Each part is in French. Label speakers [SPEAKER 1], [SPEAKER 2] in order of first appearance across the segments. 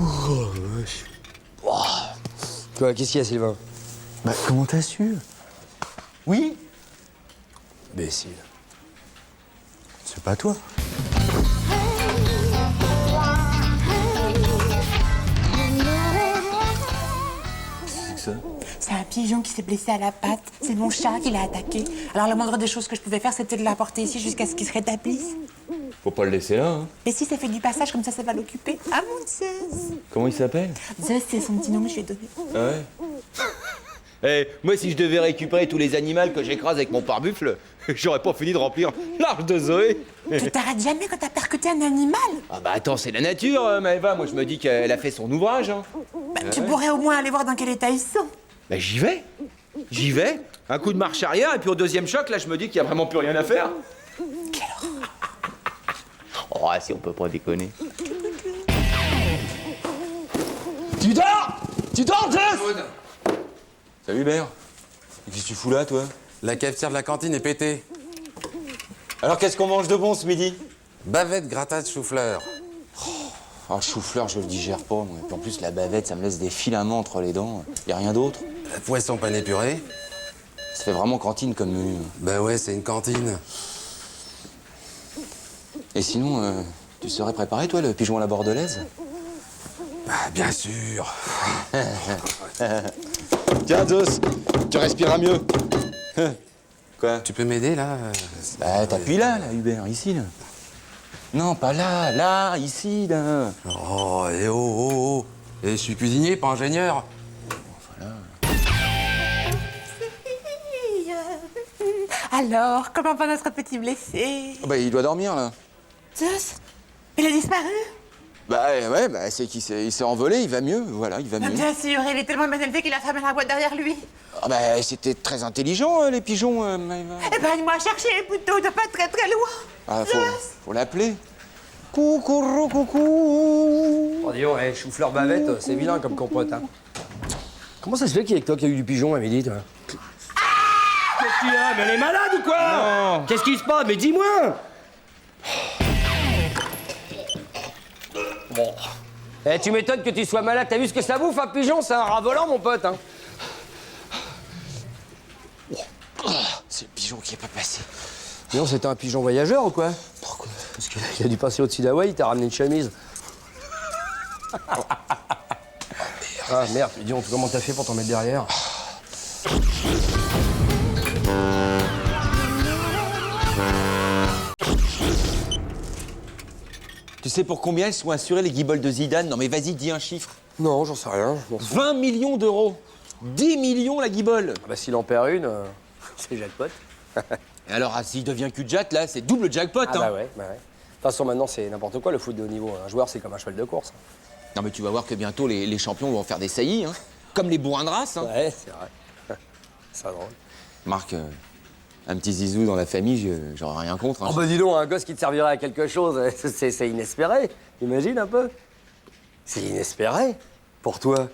[SPEAKER 1] Oh, vache. Oh. Quoi, qu'est-ce qu'il y a, Sylvain?
[SPEAKER 2] Bah, comment t'as su? Oui?
[SPEAKER 1] Imbécile.
[SPEAKER 2] C'est pas toi.
[SPEAKER 3] C'est un pigeon qui s'est blessé à la patte. C'est mon chat qui l'a attaqué. Alors la moindre des choses que je pouvais faire, c'était de l'apporter ici jusqu'à ce qu'il se rétablisse.
[SPEAKER 4] Faut pas le laisser là, hein.
[SPEAKER 3] Et si ça fait du passage, comme ça va l'occuper. Ah mon Zeus!
[SPEAKER 4] Comment il s'appelle?
[SPEAKER 3] Zeus, c'est son petit nom que je lui ai donné.
[SPEAKER 4] Ah ouais. Eh, moi, si je devais récupérer tous les animaux que j'écrase avec mon pare-buffle, j'aurais pas fini de remplir l'arche de Zoé.
[SPEAKER 3] Tu t'arrêtes jamais quand t'as percuté un animal?
[SPEAKER 4] Ah bah attends, c'est la nature, Maëva. Moi, je me dis qu'elle a fait son ouvrage, hein.
[SPEAKER 3] Bah, tu pourrais au moins aller voir dans quel état ils sont.
[SPEAKER 4] Bah j'y vais. J'y vais. Un coup de marche arrière, et puis au deuxième choc, là, je me dis qu'il y a vraiment plus rien à faire.
[SPEAKER 3] Quelle horreur.
[SPEAKER 4] Oh, si on peut pas déconner.
[SPEAKER 1] Tu dors? Tu dors, Zeus?
[SPEAKER 4] Salut, Bert. Qu'est-ce que tu fous là, toi?
[SPEAKER 2] La cafetière de la cantine est pétée.
[SPEAKER 4] Alors, qu'est-ce qu'on mange de bon ce midi?
[SPEAKER 2] Bavette gratin de chou-fleur.
[SPEAKER 4] Oh, chou-fleur, je le digère pas, moi. Et puis en plus, la bavette, ça me laisse des filaments entre les dents. Y a rien d'autre.
[SPEAKER 2] Poisson pané puré.
[SPEAKER 4] Ça fait vraiment cantine comme menu.
[SPEAKER 2] Bah ouais, c'est une cantine.
[SPEAKER 4] Et sinon, tu saurais préparer, toi, le pigeon à la bordelaise?
[SPEAKER 2] Bah bien sûr.
[SPEAKER 4] Tiens, Zeus, tu respireras mieux. Quoi?
[SPEAKER 2] Tu peux m'aider là?
[SPEAKER 4] Bah, t'appuies là, Hubert, ici, là. Non, pas là, là, ici, là.
[SPEAKER 2] Oh, et oh, oh, oh. Et je suis cuisinier, pas ingénieur.
[SPEAKER 3] Alors, comment va notre petit blessé?
[SPEAKER 4] Bah, il doit dormir, là.
[SPEAKER 3] Zeus? Il a disparu?
[SPEAKER 4] Bah, ouais, bah, c'est qu'il s'est envolé, il va mieux, voilà, il va mieux.
[SPEAKER 3] Bien sûr, il est tellement bien élevé qu'il a fermé la boîte derrière lui.
[SPEAKER 4] Ah, bah, c'était très intelligent, les pigeons, Maëva.
[SPEAKER 3] Eh ben, moi chercher plutôt, il doit pas être très très loin.
[SPEAKER 4] Ah, faut l'appeler. Coucou, coucou.
[SPEAKER 1] Oh, dis donc, chou-fleur bavette, c'est vilain comme compote, hein. Comment ça se fait qu'il y a que toi qui a eu du pigeon à midi, toi? Qu'est-ce qu'il y a? Mais elle est malade ou quoi?
[SPEAKER 4] Non.
[SPEAKER 1] Qu'est-ce qui se passe? Mais dis-moi! Bon. Eh, tu m'étonnes que tu sois malade. T'as vu ce que ça bouffe, un pigeon? C'est un rat volant, mon pote, hein.
[SPEAKER 4] C'est le pigeon qui est pas passé.
[SPEAKER 1] Non, c'était un pigeon voyageur ou quoi?
[SPEAKER 4] Pourquoi?
[SPEAKER 1] Parce qu'il a dû passer au-dessus d'Hawaï, il t'a ramené une chemise. Ah merde, dis donc, comment t'as fait pour t'en mettre derrière?
[SPEAKER 4] Tu sais pour combien elles sont assurées, les guibolles de Zidane? Non mais vas-y, dis un chiffre.
[SPEAKER 1] Non, j'en sais rien. Je m'en fous.
[SPEAKER 4] 20 millions d'euros. 10 millions la guibole.
[SPEAKER 1] Bah, s'il en perd une, c'est jackpot.
[SPEAKER 4] Et alors, s'il devient cul-de-jatte, là, c'est double jackpot,
[SPEAKER 1] Ah
[SPEAKER 4] hein.
[SPEAKER 1] bah ouais, bah ouais. De toute façon, maintenant, c'est n'importe quoi, le foot de haut niveau. Un joueur, c'est comme un cheval de course.
[SPEAKER 4] Non mais tu vas voir que bientôt, les champions vont faire des saillies, hein. Comme les bourrins de race, hein.
[SPEAKER 1] Ouais, c'est vrai. C'est drôle.
[SPEAKER 4] Marc, un petit zizou dans la famille, j'aurais rien contre, hein.
[SPEAKER 1] Oh bah dis donc, un gosse qui te servirait à quelque chose, c'est inespéré. Imagine un peu. C'est inespéré. Pour toi.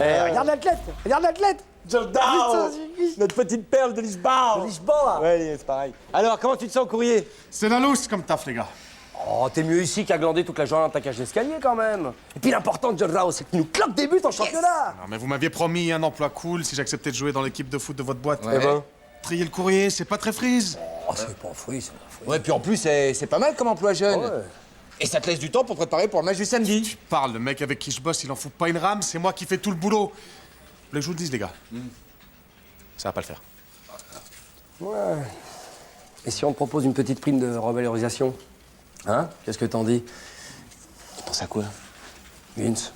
[SPEAKER 1] Eh, regarde l'athlète. Regarde l'athlète.
[SPEAKER 4] Jordao, notre petite perle de Lisbonne.
[SPEAKER 1] Lisbonne.
[SPEAKER 4] Ouais, c'est pareil. Alors, comment tu te sens au courrier?
[SPEAKER 5] C'est la lousse comme taf, les gars.
[SPEAKER 1] Oh, t'es mieux ici qu'à glander toute la journée dans ta cage d'escalier, quand même. Et puis l'important, Jordao, c'est que tu nous cloques des buts en championnat.
[SPEAKER 5] Non, mais vous m'aviez promis un emploi cool si j'acceptais de jouer dans l'équipe de foot de votre boîte.
[SPEAKER 1] Eh ben.
[SPEAKER 5] Trier le courrier, c'est pas très frise.
[SPEAKER 1] Oh, c'est pas fruit, c'est pas fruit.
[SPEAKER 4] Ouais, puis en plus, c'est pas mal comme emploi jeune.
[SPEAKER 1] Ouais.
[SPEAKER 4] Et ça te laisse du temps pour te préparer pour le match du samedi.
[SPEAKER 5] Parle, le mec avec qui je bosse, il en fout pas une rame, c'est moi qui fais tout le boulot. Vous voulez que je vous le dise, les gars? Ça va pas le faire.
[SPEAKER 1] Ouais. Et si on te propose une petite prime de revalorisation? Hein? Qu'est-ce que t'en dis?
[SPEAKER 4] Tu penses à quoi?
[SPEAKER 1] Vince.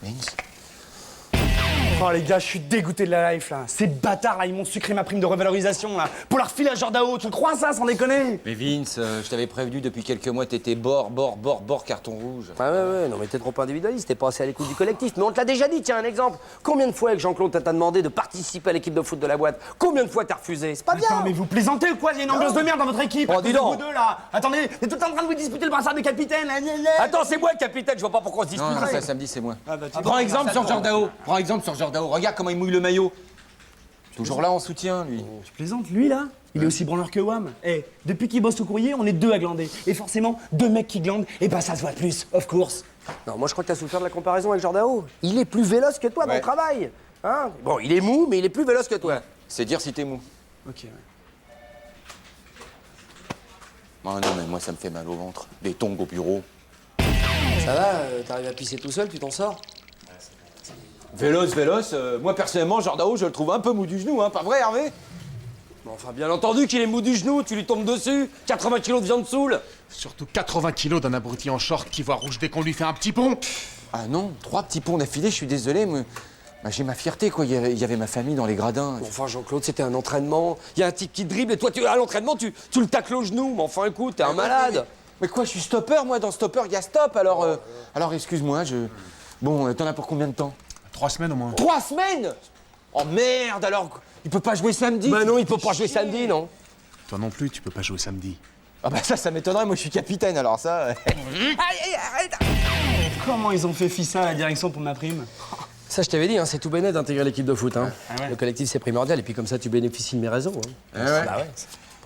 [SPEAKER 6] Oh les gars, je suis dégoûté de la life là. Ces bâtards là, ils m'ont sucré ma prime de revalorisation là. Pour la refiler à Jordao, tu crois ça sans déconner?
[SPEAKER 4] Mais Vince, je t'avais prévenu depuis quelques mois, t'étais bord, carton rouge.
[SPEAKER 1] Ah ouais, non mais t'es trop individualiste, t'es pas assez à l'écoute du collectif. Mais on te l'a déjà dit, tiens, un exemple. Combien de fois avec Jean-Claude t'a demandé de participer à l'équipe de foot de la boîte? Combien de fois t'as refusé? C'est pas bien.
[SPEAKER 6] Attends, mais vous plaisantez ou quoi? Il y a une ambiance de merde dans votre équipe.
[SPEAKER 1] Oh,
[SPEAKER 6] à
[SPEAKER 1] dis
[SPEAKER 6] cause de
[SPEAKER 1] donc.
[SPEAKER 6] vous deux là. Attendez, vous êtes tout en train de vous disputer le brassard de capitaine. Là.
[SPEAKER 1] Attends, c'est moi le capitaine, je vois pas pourquoi on se dispute.
[SPEAKER 4] Non, ça samedi, c'est moi.
[SPEAKER 6] bah,
[SPEAKER 4] Prends exemple sur Jordao. Prends exemple sur Jordao. Regarde comment il mouille le maillot. Toujours là en soutien, lui.
[SPEAKER 6] Tu plaisantes, lui là? Il est aussi branleur que Wam. Eh, depuis qu'il bosse au courrier, on est 2 à glander. Et forcément, 2 mecs qui glandent, et ben ça se voit plus, of course.
[SPEAKER 1] Non, moi je crois que t'as souffert de la comparaison avec Jordao. Il est plus véloce que toi dans le travail. Hein? Bon, il est mou, mais il est plus véloce que toi.
[SPEAKER 4] C'est dire si t'es mou.
[SPEAKER 6] Ok, ouais.
[SPEAKER 4] Ah non, mais moi, ça me fait mal au ventre. Des tongs au bureau.
[SPEAKER 1] Ça va, t'arrives à pisser tout seul, tu t'en sors?
[SPEAKER 4] Véloce, moi personnellement, Jordao, je le trouve un peu mou du genou, hein, pas vrai, Hervé?
[SPEAKER 1] Bon, enfin, bien entendu qu'il est mou du genou, tu lui tombes dessus. 80 kilos de viande saoule.
[SPEAKER 5] Surtout 80 kilos d'un abruti en short qui voit rouge dès qu'on lui fait un petit pont.
[SPEAKER 4] Ah non, 3 petits ponts d'affilée, je suis désolé, mais bah, j'ai ma fierté, quoi. Il y avait ma famille dans les gradins.
[SPEAKER 1] Bon, enfin, Jean-Claude, c'était un entraînement. Il y a un type qui dribble et toi, à l'entraînement, tu le tacles au genou. Mais enfin, écoute, t'es un malade.
[SPEAKER 4] Mais quoi, je suis stopper, moi, dans stopper, il y a stop, alors excuse-moi, Bon, t'en as pour combien de temps?
[SPEAKER 5] 3 semaines au moins.
[SPEAKER 4] 3 semaines? Oh merde, alors, il peut pas jouer samedi?
[SPEAKER 1] Bah non, il peut pas jouer samedi, non.
[SPEAKER 5] Toi non plus, tu peux pas jouer samedi.
[SPEAKER 4] Ah bah ça m'étonnerait, moi je suis capitaine, alors ça... Aïe, arrête!
[SPEAKER 6] Comment ils ont fait fissa à la direction pour ma prime?
[SPEAKER 1] Ça, je t'avais dit, hein, c'est tout bénet d'intégrer l'équipe de foot. Hein.
[SPEAKER 6] Ah ouais.
[SPEAKER 1] Le collectif, c'est primordial. Et puis comme ça, tu bénéficies de mes réseaux. Hein.
[SPEAKER 4] Ah ouais.
[SPEAKER 1] Bah ouais.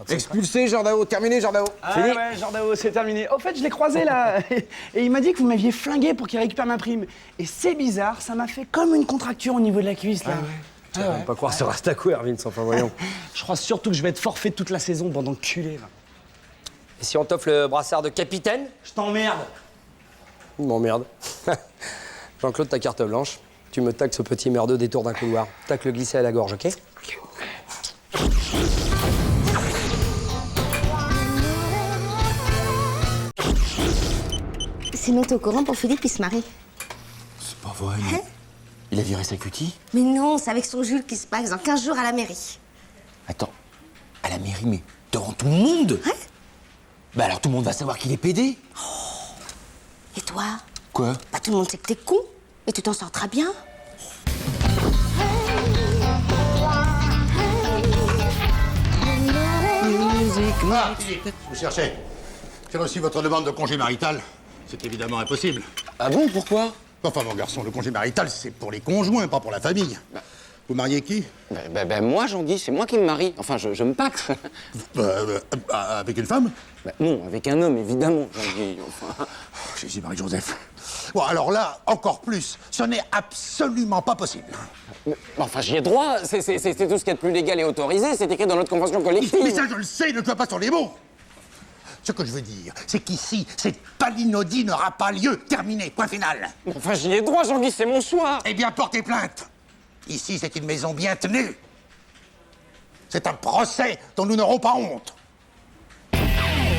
[SPEAKER 4] Expulsé, Jordao, terminé, Jordao.
[SPEAKER 6] Ah
[SPEAKER 1] Fini.
[SPEAKER 6] ouais, Jordao, c'est terminé. Au fait, je l'ai croisé là, et il m'a dit que vous m'aviez flingué pour qu'il récupère ma prime. Et c'est bizarre, ça m'a fait comme une contracture au niveau de la cuisse là.
[SPEAKER 1] Tu vas même pas croire ce Rastaco, Erwin, sans enfin, voyons.
[SPEAKER 6] Je crois surtout que je vais être forfait toute la saison, pendant culé là.
[SPEAKER 1] Et si on t'offre le brassard de capitaine?
[SPEAKER 6] Je t'emmerde.
[SPEAKER 1] M'emmerde. Jean-Claude, ta carte blanche. Tu me taques ce petit merdeux détour d'un couloir. Tac le glisser à la gorge, ok?
[SPEAKER 7] Sinon, t'es au courant pour Philippe, il se marie.
[SPEAKER 4] C'est pas vrai, mais... Il a viré sa cutie?
[SPEAKER 7] Mais non, c'est avec son Jules qui se passe dans 15 jours à la mairie.
[SPEAKER 4] Attends, à la mairie, mais devant tout le monde?
[SPEAKER 7] Ouais.
[SPEAKER 4] Bah alors tout le monde va savoir qu'il est pédé.
[SPEAKER 7] Et toi?
[SPEAKER 4] Quoi?
[SPEAKER 7] Bah, tout le monde sait que t'es con. Et tu t'en sortiras bien.
[SPEAKER 8] Ah, Philippe, vous cherchez. J'ai reçu votre demande de congé marital. C'est évidemment impossible.
[SPEAKER 4] Ah bon, pourquoi?
[SPEAKER 8] Enfin, mon garçon, le congé marital, c'est pour les conjoints, pas pour la famille. Vous mariez qui?
[SPEAKER 9] Moi, Jean-Guy, c'est moi qui me marie. Enfin, je me paxe.
[SPEAKER 8] Avec une femme?
[SPEAKER 9] Non, avec un homme, évidemment, Jean-Guy. Enfin...
[SPEAKER 8] Jésus-Marie-Joseph. Bon, alors là, encore plus. Ce n'est absolument pas possible.
[SPEAKER 9] Enfin, j'y ai droit. C'est tout ce qu'il y a de plus légal et autorisé. C'est écrit dans notre convention collective.
[SPEAKER 8] Mais ça, je le sais, ne toi pas sur les mots. Ce que je veux dire, c'est qu'ici, cette palinodie n'aura pas lieu. Terminé, point final.
[SPEAKER 9] Enfin, j'y ai droit, Jean-Guy, c'est mon choix.
[SPEAKER 8] Eh bien, portez plainte. Ici, c'est une maison bien tenue. C'est un procès dont nous n'aurons pas honte.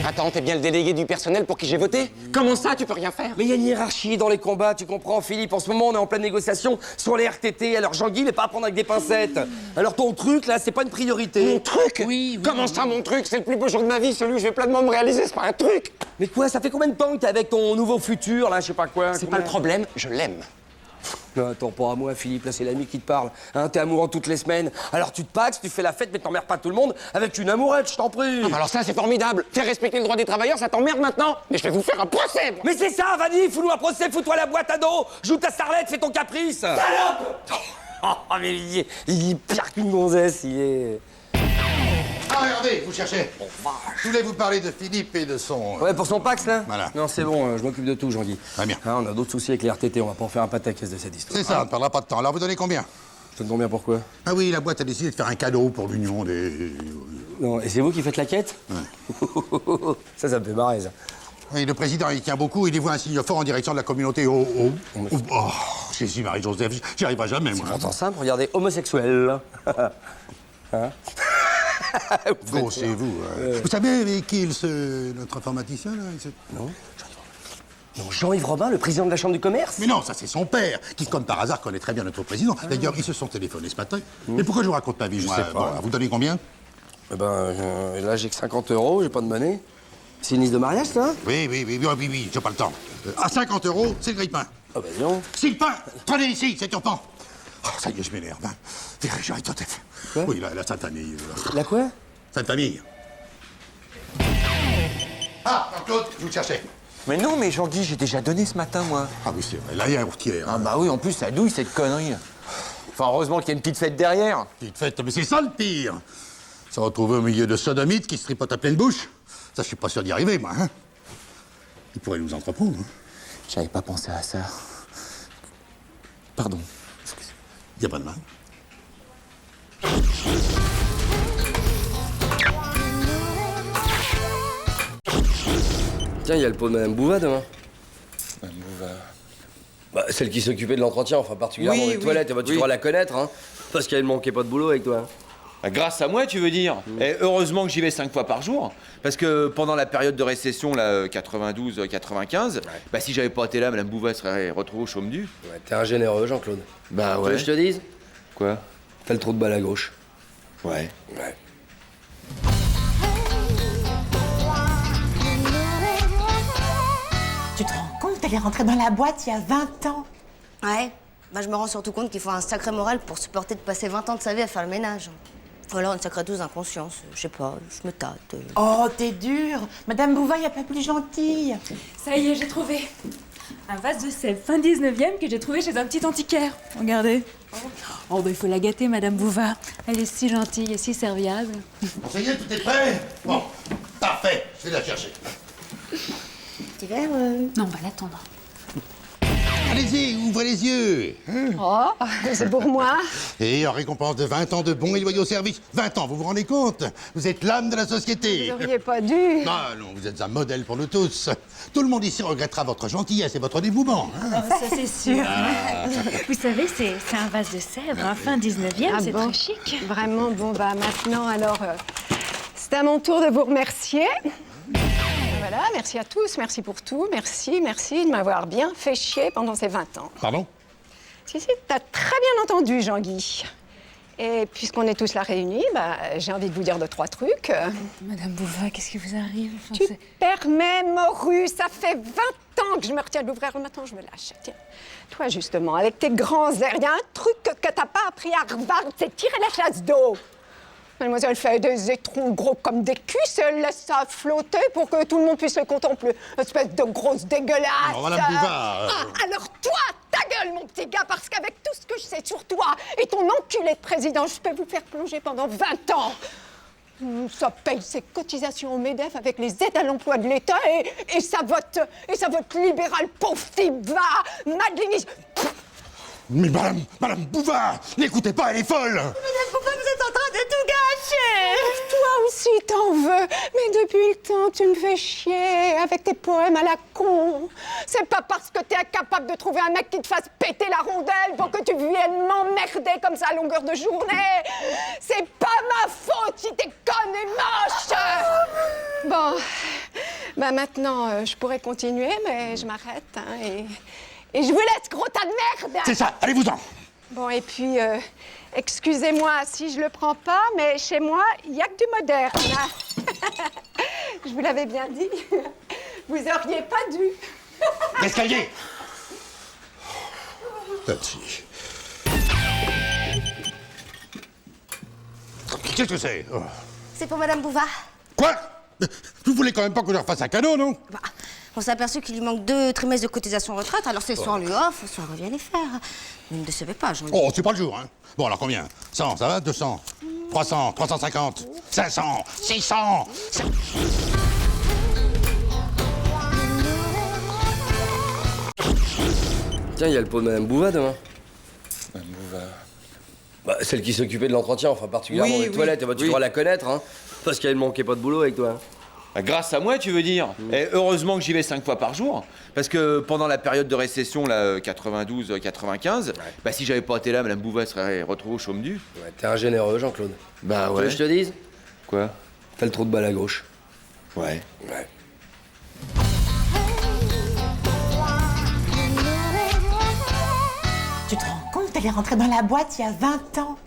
[SPEAKER 9] Attends, t'es bien le délégué du personnel pour qui j'ai voté? Comment ça, tu peux rien faire?
[SPEAKER 1] Mais il y a une hiérarchie dans les combats, tu comprends, Philippe? En ce moment, on est en pleine négociation sur les RTT. Alors Jean-Guy, mais pas à prendre avec des pincettes. Alors ton truc, là, c'est pas une priorité.
[SPEAKER 9] Mon truc?
[SPEAKER 1] Oui.
[SPEAKER 9] Comment ça, mon truc? C'est le plus beau jour de ma vie, celui où je vais pleinement me réaliser, c'est pas un truc.
[SPEAKER 1] Mais quoi, ça fait combien de temps que t'es avec ton nouveau futur, là, je sais pas quoi?
[SPEAKER 9] C'est pas le problème, je l'aime.
[SPEAKER 1] Non, attends, pas à moi, Philippe, là, c'est l'ami qui te parle. Hein, t'es amoureux toutes les semaines. Alors tu te paxes, tu fais la fête, mais t'emmerdes pas tout le monde avec une amourette, je t'en prie.
[SPEAKER 9] Alors ça, c'est formidable. Faire respecter le droit des travailleurs, ça t'emmerde maintenant? Mais je vais vous faire un procès, moi.
[SPEAKER 1] Mais c'est ça, vas-y, fous-nous un procès, fous-toi la boîte à dos, joue ta starlette, fais ton caprice. Salope! Oh, mais il est pire qu'une gonzesse, il est...
[SPEAKER 8] Ah, regardez, vous cherchez. Je voulais vous parler de Philippe et de son...
[SPEAKER 1] Ouais, pour son Pax, là?
[SPEAKER 8] Voilà.
[SPEAKER 1] Non, c'est bon, je m'occupe de tout, Jean-Guy.
[SPEAKER 8] Très bien.
[SPEAKER 1] Hein, on a d'autres soucis avec les RTT, on va pas en faire un pataquès de cette histoire.
[SPEAKER 8] C'est ça, on ne perdra pas de temps. Alors, vous donnez combien?
[SPEAKER 1] Je te demande bien pourquoi.
[SPEAKER 8] Ah oui, la boîte a décidé de faire un cadeau pour l'union des...
[SPEAKER 1] Non, et c'est vous qui faites la quête? Ouais. ça me fait marrer, ça.
[SPEAKER 8] Oui, le président, il tient beaucoup, il y voit un signe fort en direction de la communauté. Oh, Jésus-Marie-Joseph, j'y arriverai jamais, moi.
[SPEAKER 1] Pourtant simple, regardez, homosexuel. Hein?
[SPEAKER 8] Go, c'est vous. Vous savez avec qui notre informaticien, là?
[SPEAKER 1] Non. Non, Jean-Yves Robin, le président de la Chambre du commerce?
[SPEAKER 8] Mais non, ça c'est son père, qui comme par hasard connaît très bien notre président. D'ailleurs, ils se sont téléphonés ce matin. Mais pourquoi je vous raconte ma vie?
[SPEAKER 1] Je
[SPEAKER 8] moi,
[SPEAKER 1] sais pas.
[SPEAKER 8] Bon, vous donnez combien?
[SPEAKER 1] Eh ben, là j'ai que 50 €, j'ai pas de monnaie. C'est une liste de mariage, ça?
[SPEAKER 8] Oui, j'ai pas le temps. À 50 €, c'est le grille-pain.
[SPEAKER 1] Ah bah non.
[SPEAKER 8] C'est le pain! Prenez ici, c'est urgent. Oh, ça y est, je m'énerve. Hein. Jean-Joseph.
[SPEAKER 1] Quoi?
[SPEAKER 8] Oui, la Sainte Famille.
[SPEAKER 1] La quoi?
[SPEAKER 8] Sainte Famille. Ah, Jean-Claude, je vous cherchais.
[SPEAKER 4] Mais non, mais Jean-Guy, j'ai déjà donné ce matin, moi.
[SPEAKER 8] Ah oui, c'est vrai, la yaourtière.
[SPEAKER 4] Ah bah oui, en plus, ça douille, cette connerie. Enfin, heureusement qu'il y a une petite fête derrière.
[SPEAKER 8] Petite fête, mais c'est ça le pire. Se retrouver au milieu de sodomites qui se tripotent à pleine bouche, ça, je suis pas sûr d'y arriver, moi, hein. Ils pourraient nous entreprendre, hein.
[SPEAKER 9] J'avais pas pensé à ça. Pardon.
[SPEAKER 8] Y a pas de mal.
[SPEAKER 1] Tiens, il y a le pot de Madame Bouva demain.
[SPEAKER 2] Madame Bouva.
[SPEAKER 1] Bah, celle qui s'occupait de l'entretien, enfin particulièrement
[SPEAKER 4] Oui,
[SPEAKER 1] des
[SPEAKER 4] oui,
[SPEAKER 1] toilettes. Et bah, tu
[SPEAKER 4] oui.
[SPEAKER 1] devras la connaître, hein. Parce qu'elle manquait pas de boulot avec toi.
[SPEAKER 4] Ah, grâce à moi, tu veux dire? Et heureusement que j'y vais 5 fois par jour. Parce que pendant la période de récession, là, 92-95, bah si j'avais pas été là, Madame Bouva serait retrouvée au chaume du.
[SPEAKER 1] Ouais, t'es un généreux, Jean-Claude.
[SPEAKER 4] Bah
[SPEAKER 1] Tu veux
[SPEAKER 4] ouais.
[SPEAKER 1] que je te dise?
[SPEAKER 4] Quoi?
[SPEAKER 1] T'as le trou de balle à gauche.
[SPEAKER 4] Ouais.
[SPEAKER 1] Ouais.
[SPEAKER 3] Tu te rends compte, elle est rentrée dans la boîte il y a 20 ans.
[SPEAKER 7] Ouais. Bah, je me rends surtout compte qu'il faut un sacré moral pour supporter de passer 20 ans de sa vie à faire le ménage. Ou alors une sacrée dose d'inconscience. Je sais pas, je me tâte.
[SPEAKER 3] Oh, t'es dure. Madame Bouva, y a pas plus gentille.
[SPEAKER 10] Ça y est, j'ai trouvé. Un vase de sel fin 19e que j'ai trouvé chez un petit antiquaire. Regardez. Oh, bah il faut la gâter, Madame Bouva. Elle est si gentille et si serviable.
[SPEAKER 8] Bon, ça y est, tout est prêt? Bon, parfait, je vais la chercher.
[SPEAKER 7] Petit verre
[SPEAKER 10] Non, on va l'attendre.
[SPEAKER 8] Allez-y, ouvrez les yeux. Hein?
[SPEAKER 11] Oh, c'est pour moi.
[SPEAKER 8] Et en récompense de 20 ans de bons et loyaux services. 20 ans, vous vous rendez compte? Vous êtes l'âme de la société.
[SPEAKER 11] Vous n'auriez pas dû.
[SPEAKER 8] Ah non, vous êtes un modèle pour nous tous. Tout le monde ici regrettera votre gentillesse et votre dévouement. Hein?
[SPEAKER 10] Ça, c'est sûr. Vous savez, c'est un vase de sèvres, hein, fin 19e,
[SPEAKER 11] Ah
[SPEAKER 10] c'est
[SPEAKER 11] bon?
[SPEAKER 10] très chic.
[SPEAKER 11] Vraiment, bon, bah maintenant, alors, c'est à mon tour de vous remercier. Voilà, merci à tous, merci pour tout, merci de m'avoir bien fait chier pendant ces 20 ans.
[SPEAKER 8] Pardon?
[SPEAKER 11] Si, t'as très bien entendu, Jean-Guy. Et puisqu'on est tous là réunis, bah, j'ai envie de vous dire 2-3 trucs.
[SPEAKER 10] Madame Bouva, qu'est-ce qui vous arrive? Enfin,
[SPEAKER 11] Tu permets, morue, ça fait 20 ans que je me retiens de l'ouvrir. Maintenant, je me lâche. Tiens, toi, justement, avec tes grands airs, il y a un truc que t'as pas appris à Harvard, c'est tirer la chasse d'eau. Mademoiselle fait des étrons gros comme des cuisses et elle laisse ça flotter pour que tout le monde puisse le contempler. Espèce de grosse dégueulasse.
[SPEAKER 8] Non, Madame Bouva,
[SPEAKER 11] Alors toi, ta gueule, mon petit gars, parce qu'avec tout ce que je sais sur toi et ton enculé de président, je peux vous faire plonger pendant 20 ans. Ça paye ses cotisations au MEDEF avec les aides à l'emploi de l'État et ça vote libéral pauvre type va, Madeline.
[SPEAKER 8] Mais Madame Bouvard, n'écoutez pas, elle est folle.
[SPEAKER 11] Madame Bouva, vous êtes en train de tout gâcher. Toi aussi, t'en veux. Mais depuis le temps, tu me fais chier avec tes poèmes à la con. C'est pas parce que t'es incapable de trouver un mec qui te fasse péter la rondelle pour que tu viennes m'emmerder comme ça à longueur de journée. C'est pas ma faute si t'es conne et moche. Bon, bah maintenant, je pourrais continuer, mais je m'arrête, hein, et je vous laisse, gros tas de merde!
[SPEAKER 8] C'est ça, allez-vous-en.
[SPEAKER 11] Bon, et puis, excusez-moi si je le prends pas, mais chez moi, il n'y a que du moderne. Je vous l'avais bien dit. Vous auriez pas dû.
[SPEAKER 8] L'escalier. Petit. Qu'est-ce que c'est? Oh.
[SPEAKER 7] C'est pour Madame Bouva.
[SPEAKER 8] Quoi? Vous voulez quand même pas que je leur fasse un cadeau, non?
[SPEAKER 7] Bah, on s'est aperçu qu'il lui manque 2 trimestres de cotisation retraite, alors c'est soit on lui offre, soit on revient les faire. Ne me décevez pas, Jean-Guy.
[SPEAKER 8] Oh, c'est pas le jour, hein. Bon, alors combien? 100, ça va? 200? 300? 350? 500? 600?
[SPEAKER 1] Tiens, il y a le pot de Madame Bouva demain.
[SPEAKER 2] Madame Bouva.
[SPEAKER 1] Bah, celle qui s'occupait de l'entretien, enfin particulièrement
[SPEAKER 4] Oui,
[SPEAKER 1] des
[SPEAKER 4] oui,
[SPEAKER 1] toilettes. Et bah, tu
[SPEAKER 4] oui.
[SPEAKER 1] devras la connaître, hein. Parce qu'elle manquait pas de boulot avec toi.
[SPEAKER 4] Ah, grâce à moi, tu veux dire? Et heureusement que j'y vais 5 fois par jour. Parce que pendant la période de récession, là, 92-95, bah si j'avais pas été là, Madame Bouva serait retrouvée au chaume du.
[SPEAKER 1] Ouais, t'es un généreux, Jean-Claude.
[SPEAKER 4] Bah
[SPEAKER 1] Tu veux que je te dise?
[SPEAKER 4] Quoi?
[SPEAKER 1] T'as le trou de balle à gauche.
[SPEAKER 4] Ouais.
[SPEAKER 1] Ouais.
[SPEAKER 3] Tu te rends compte, elle est rentrée dans la boîte il y a 20 ans.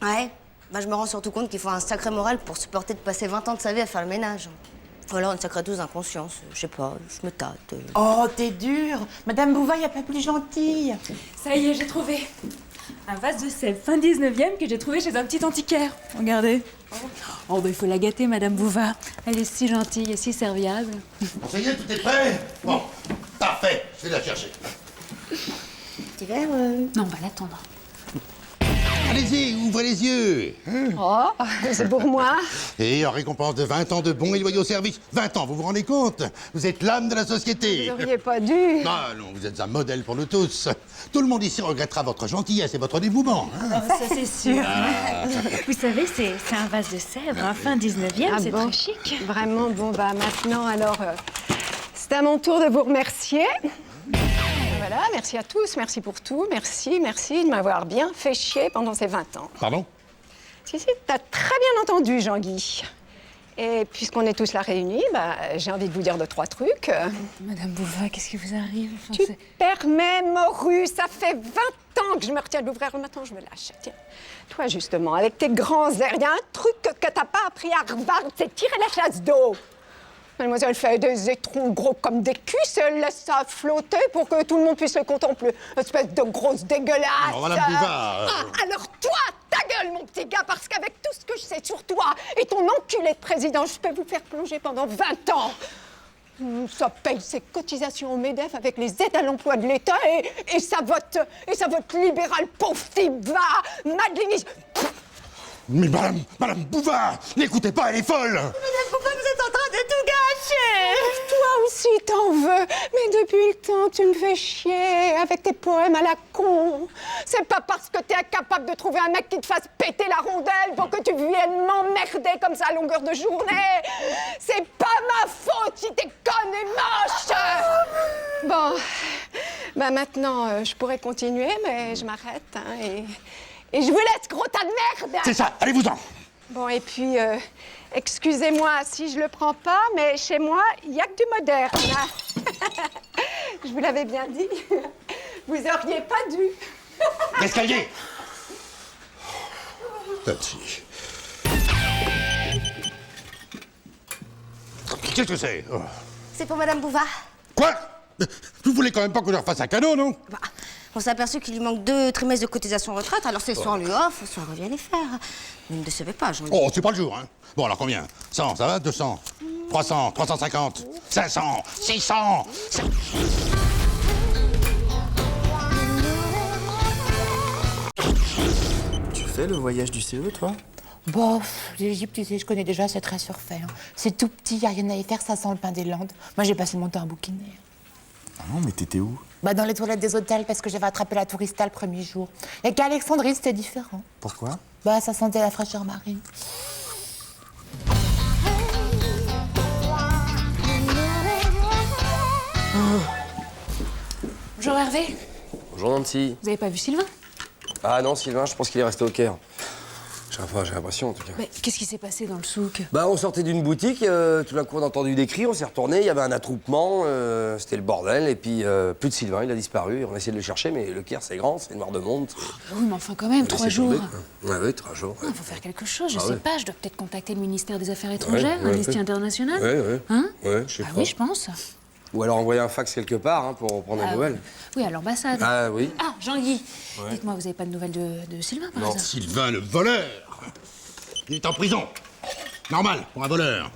[SPEAKER 7] Ouais. Bah, je me rends surtout compte qu'il faut un sacré moral pour supporter de passer 20 ans de sa vie à faire le ménage. Ou alors une sacrée dose d'inconscience. Je sais pas, je me tâte.
[SPEAKER 3] Oh, t'es dure. Madame Bouva, y a pas plus gentille.
[SPEAKER 10] Ça y est, j'ai trouvé. Un vase de sel fin 19e que j'ai trouvé chez un petit antiquaire. Regardez. Oh, bah il faut la gâter, Madame Bouva. Elle est si gentille et si serviable.
[SPEAKER 8] Bon, ça y est, tout est prêt? Bon, parfait, je vais la chercher.
[SPEAKER 7] Petit verre
[SPEAKER 10] Non, on va l'attendre.
[SPEAKER 8] Allez-y, ouvrez les yeux.
[SPEAKER 11] Oh, c'est pour moi.
[SPEAKER 8] Et en récompense de 20 ans de bons et loyaux services. 20 ans, vous vous rendez compte? Vous êtes l'âme de la société.
[SPEAKER 11] Vous n'auriez pas dû.
[SPEAKER 8] Ah non, vous êtes un modèle pour nous tous. Tout le monde ici regrettera votre gentillesse et votre dévouement. Hein.
[SPEAKER 10] Ça, c'est sûr. Vous savez, c'est un vase de Sèvres, hein, fin 19e, c'est très chic.
[SPEAKER 11] Vraiment, bon, bah maintenant, alors, c'est à mon tour de vous remercier. Voilà, merci à tous, merci pour tout, merci de m'avoir bien fait chier pendant ces 20 ans.
[SPEAKER 8] Pardon?
[SPEAKER 11] Si, t'as très bien entendu, Jean-Guy. Et puisqu'on est tous là réunis, bah, j'ai envie de vous dire 2-3 trucs.
[SPEAKER 10] Madame Bouvard, qu'est-ce qui vous arrive?
[SPEAKER 11] Tu permets, morue, ça fait 20 ans que je me retiens de l'ouvrir, maintenant je me lâche. Tiens, toi justement, avec tes grands airs, il y a un truc que t'as pas appris à Harvard, c'est tirer la chasse d'eau. Mademoiselle fait des étrons gros comme des cuisses et elle laisse ça flotter pour que tout le monde puisse le contempler. Espèce de grosse dégueulasse.
[SPEAKER 8] Non, Madame Bouvard.
[SPEAKER 11] Ah, alors toi, ta gueule, mon petit gars, parce qu'avec tout ce que je sais sur toi et ton enculé de président, je peux vous faire plonger pendant 20 ans. Ça paye ses cotisations au MEDEF avec les aides à l'emploi de l'État et ça vote libéral pauvre type va, Madeleine.
[SPEAKER 8] Mais Madame Bouvard, n'écoutez pas, elle est folle.
[SPEAKER 7] Madame Bouvard, vous êtes en train de tout gâcher.
[SPEAKER 11] Toi aussi t'en veux, mais depuis le temps tu me fais chier avec tes poèmes à la con. C'est pas parce que t'es incapable de trouver un mec qui te fasse péter la rondelle pour que tu viennes m'emmerder comme ça à longueur de journée. C'est pas ma faute si t'es conne et moche. Bon, bah maintenant je pourrais continuer, mais je m'arrête hein, et je vous laisse, gros tas de merde.
[SPEAKER 8] C'est ça, allez-vous-en.
[SPEAKER 11] Bon, et puis, excusez-moi si je le prends pas, mais chez moi, il n'y a que du moderne. Je vous l'avais bien dit. Vous auriez pas dû.
[SPEAKER 8] L'escalier. Tati. Qu'est-ce que c'est?
[SPEAKER 7] C'est pour Madame Bouvard.
[SPEAKER 8] Quoi? Vous voulez quand même pas que je leur fasse un cadeau, non?
[SPEAKER 7] Bah, on s'est aperçu qu'il lui manque 2 trimestres de cotisation retraite, alors c'est soit on lui offre, soit on revient les faire. Ne me décevez pas, Jean-Guy.
[SPEAKER 8] Oh, c'est pas le jour, hein. Bon, alors combien? 100, ça va? 200? 300, 350, 500, 600...
[SPEAKER 2] Tu fais le voyage du CE, toi?
[SPEAKER 3] Bof, l'Égypte, tu sais, je connais déjà, c'est très surfait. Hein. C'est tout petit, y a rien à y faire, ça sent le pain des Landes. Moi, j'ai passé mon temps à bouquiner.
[SPEAKER 2] Ah non, mais t'étais où?
[SPEAKER 3] Bah, dans les toilettes des hôtels, parce que j'avais attrapé la tourista le premier jour. Et qu'à Alexandrie, c'était différent.
[SPEAKER 2] Pourquoi?
[SPEAKER 3] Bah, ça sentait la fraîcheur marine.
[SPEAKER 10] Bonjour Hervé.
[SPEAKER 1] Bonjour Nancy.
[SPEAKER 10] Vous avez pas vu Sylvain?
[SPEAKER 1] Ah non, Sylvain, je pense qu'il est resté au Caire. J'ai l'impression en tout cas.
[SPEAKER 10] Mais qu'est-ce qui s'est passé dans le souk?
[SPEAKER 1] Bah, on sortait d'une boutique, tout d'un coup on a entendu des cris, on s'est retourné, il y avait un attroupement, c'était le bordel, et puis plus de Sylvain, il a disparu. On a essayé de le chercher, mais le Caire c'est grand, c'est noir de monde.
[SPEAKER 10] Oui, mais enfin quand même, 3 jours.
[SPEAKER 1] Ouais, 3 jours.
[SPEAKER 10] Il faut faire quelque chose, je
[SPEAKER 1] Ah
[SPEAKER 10] sais
[SPEAKER 1] ouais.
[SPEAKER 10] pas, je dois peut-être contacter le ministère des Affaires étrangères,
[SPEAKER 1] ouais,
[SPEAKER 10] Amnesty
[SPEAKER 1] ouais.
[SPEAKER 10] International.
[SPEAKER 1] Ouais.
[SPEAKER 10] Hein?
[SPEAKER 1] Ouais, je sais
[SPEAKER 10] Ah
[SPEAKER 1] pas.
[SPEAKER 10] oui, je pense.
[SPEAKER 1] Ou alors envoyer un fax quelque part hein, pour prendre des nouvelles.
[SPEAKER 10] Oui, à l'ambassade.
[SPEAKER 1] Ah oui.
[SPEAKER 10] Ah, Jean-Guy, dites-moi, vous avez pas de nouvelles de Sylvain par
[SPEAKER 8] Non,
[SPEAKER 10] hasard?
[SPEAKER 8] Sylvain, le voleur. Il est en prison. Normal, pour un voleur.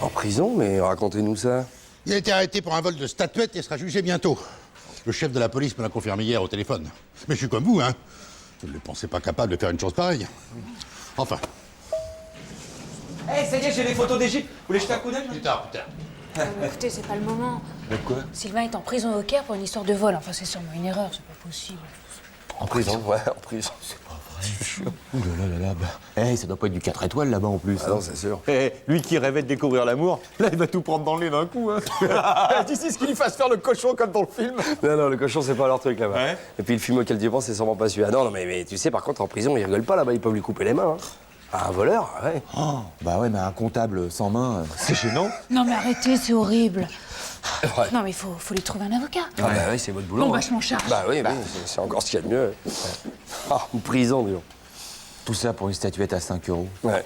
[SPEAKER 1] En prison, mais racontez-nous ça.
[SPEAKER 8] Il a été arrêté pour un vol de statuette et sera jugé bientôt. Le chef de la police me l'a confirmé hier au téléphone. Mais je suis comme vous, hein. Je ne le pensais pas capable de faire une chose pareille. Enfin.
[SPEAKER 4] Eh, ça y est, j'ai les photos d'Égypte. Vous voulez jeter un coup d'œil?
[SPEAKER 8] Plus tard.
[SPEAKER 10] Écoutez, c'est pas le moment.
[SPEAKER 4] Mais quoi?
[SPEAKER 10] Sylvain est en prison au Caire pour une histoire de vol. Enfin, c'est sûrement une erreur, c'est pas possible.
[SPEAKER 1] En prison, ouais, en prison.
[SPEAKER 4] Ouh là, bah. Ça doit pas être du 4 étoiles là-bas en plus.
[SPEAKER 1] Ah non, c'est sûr.
[SPEAKER 4] Lui qui rêvait de découvrir l'amour, là il va tout prendre dans le nez d'un coup. Hein. D'ici ce qu'il lui fasse faire le cochon comme dans le film.
[SPEAKER 1] Non, le cochon, c'est pas leur truc là-bas.
[SPEAKER 4] Ouais.
[SPEAKER 1] Et puis le film auquel tu penses, c'est sûrement pas celui-là. Non, mais tu sais, par contre, en prison, ils rigolent pas là-bas, ils peuvent lui couper les mains. Hein. Ah, un voleur, ouais.
[SPEAKER 4] Oh, bah ouais, mais un comptable sans main, c'est gênant.
[SPEAKER 10] Non, mais arrêtez, c'est horrible.
[SPEAKER 1] Ouais.
[SPEAKER 10] Non, mais il faut lui trouver un avocat.
[SPEAKER 1] Ah bah oui, c'est votre boulot.
[SPEAKER 10] Bon, bah,
[SPEAKER 1] hein.
[SPEAKER 10] je m'en charge.
[SPEAKER 1] Bah oui, c'est encore ce qu'il y a de mieux. Ah, une prison, disons.
[SPEAKER 4] Tout ça pour une statuette à 5 €.
[SPEAKER 1] Ouais.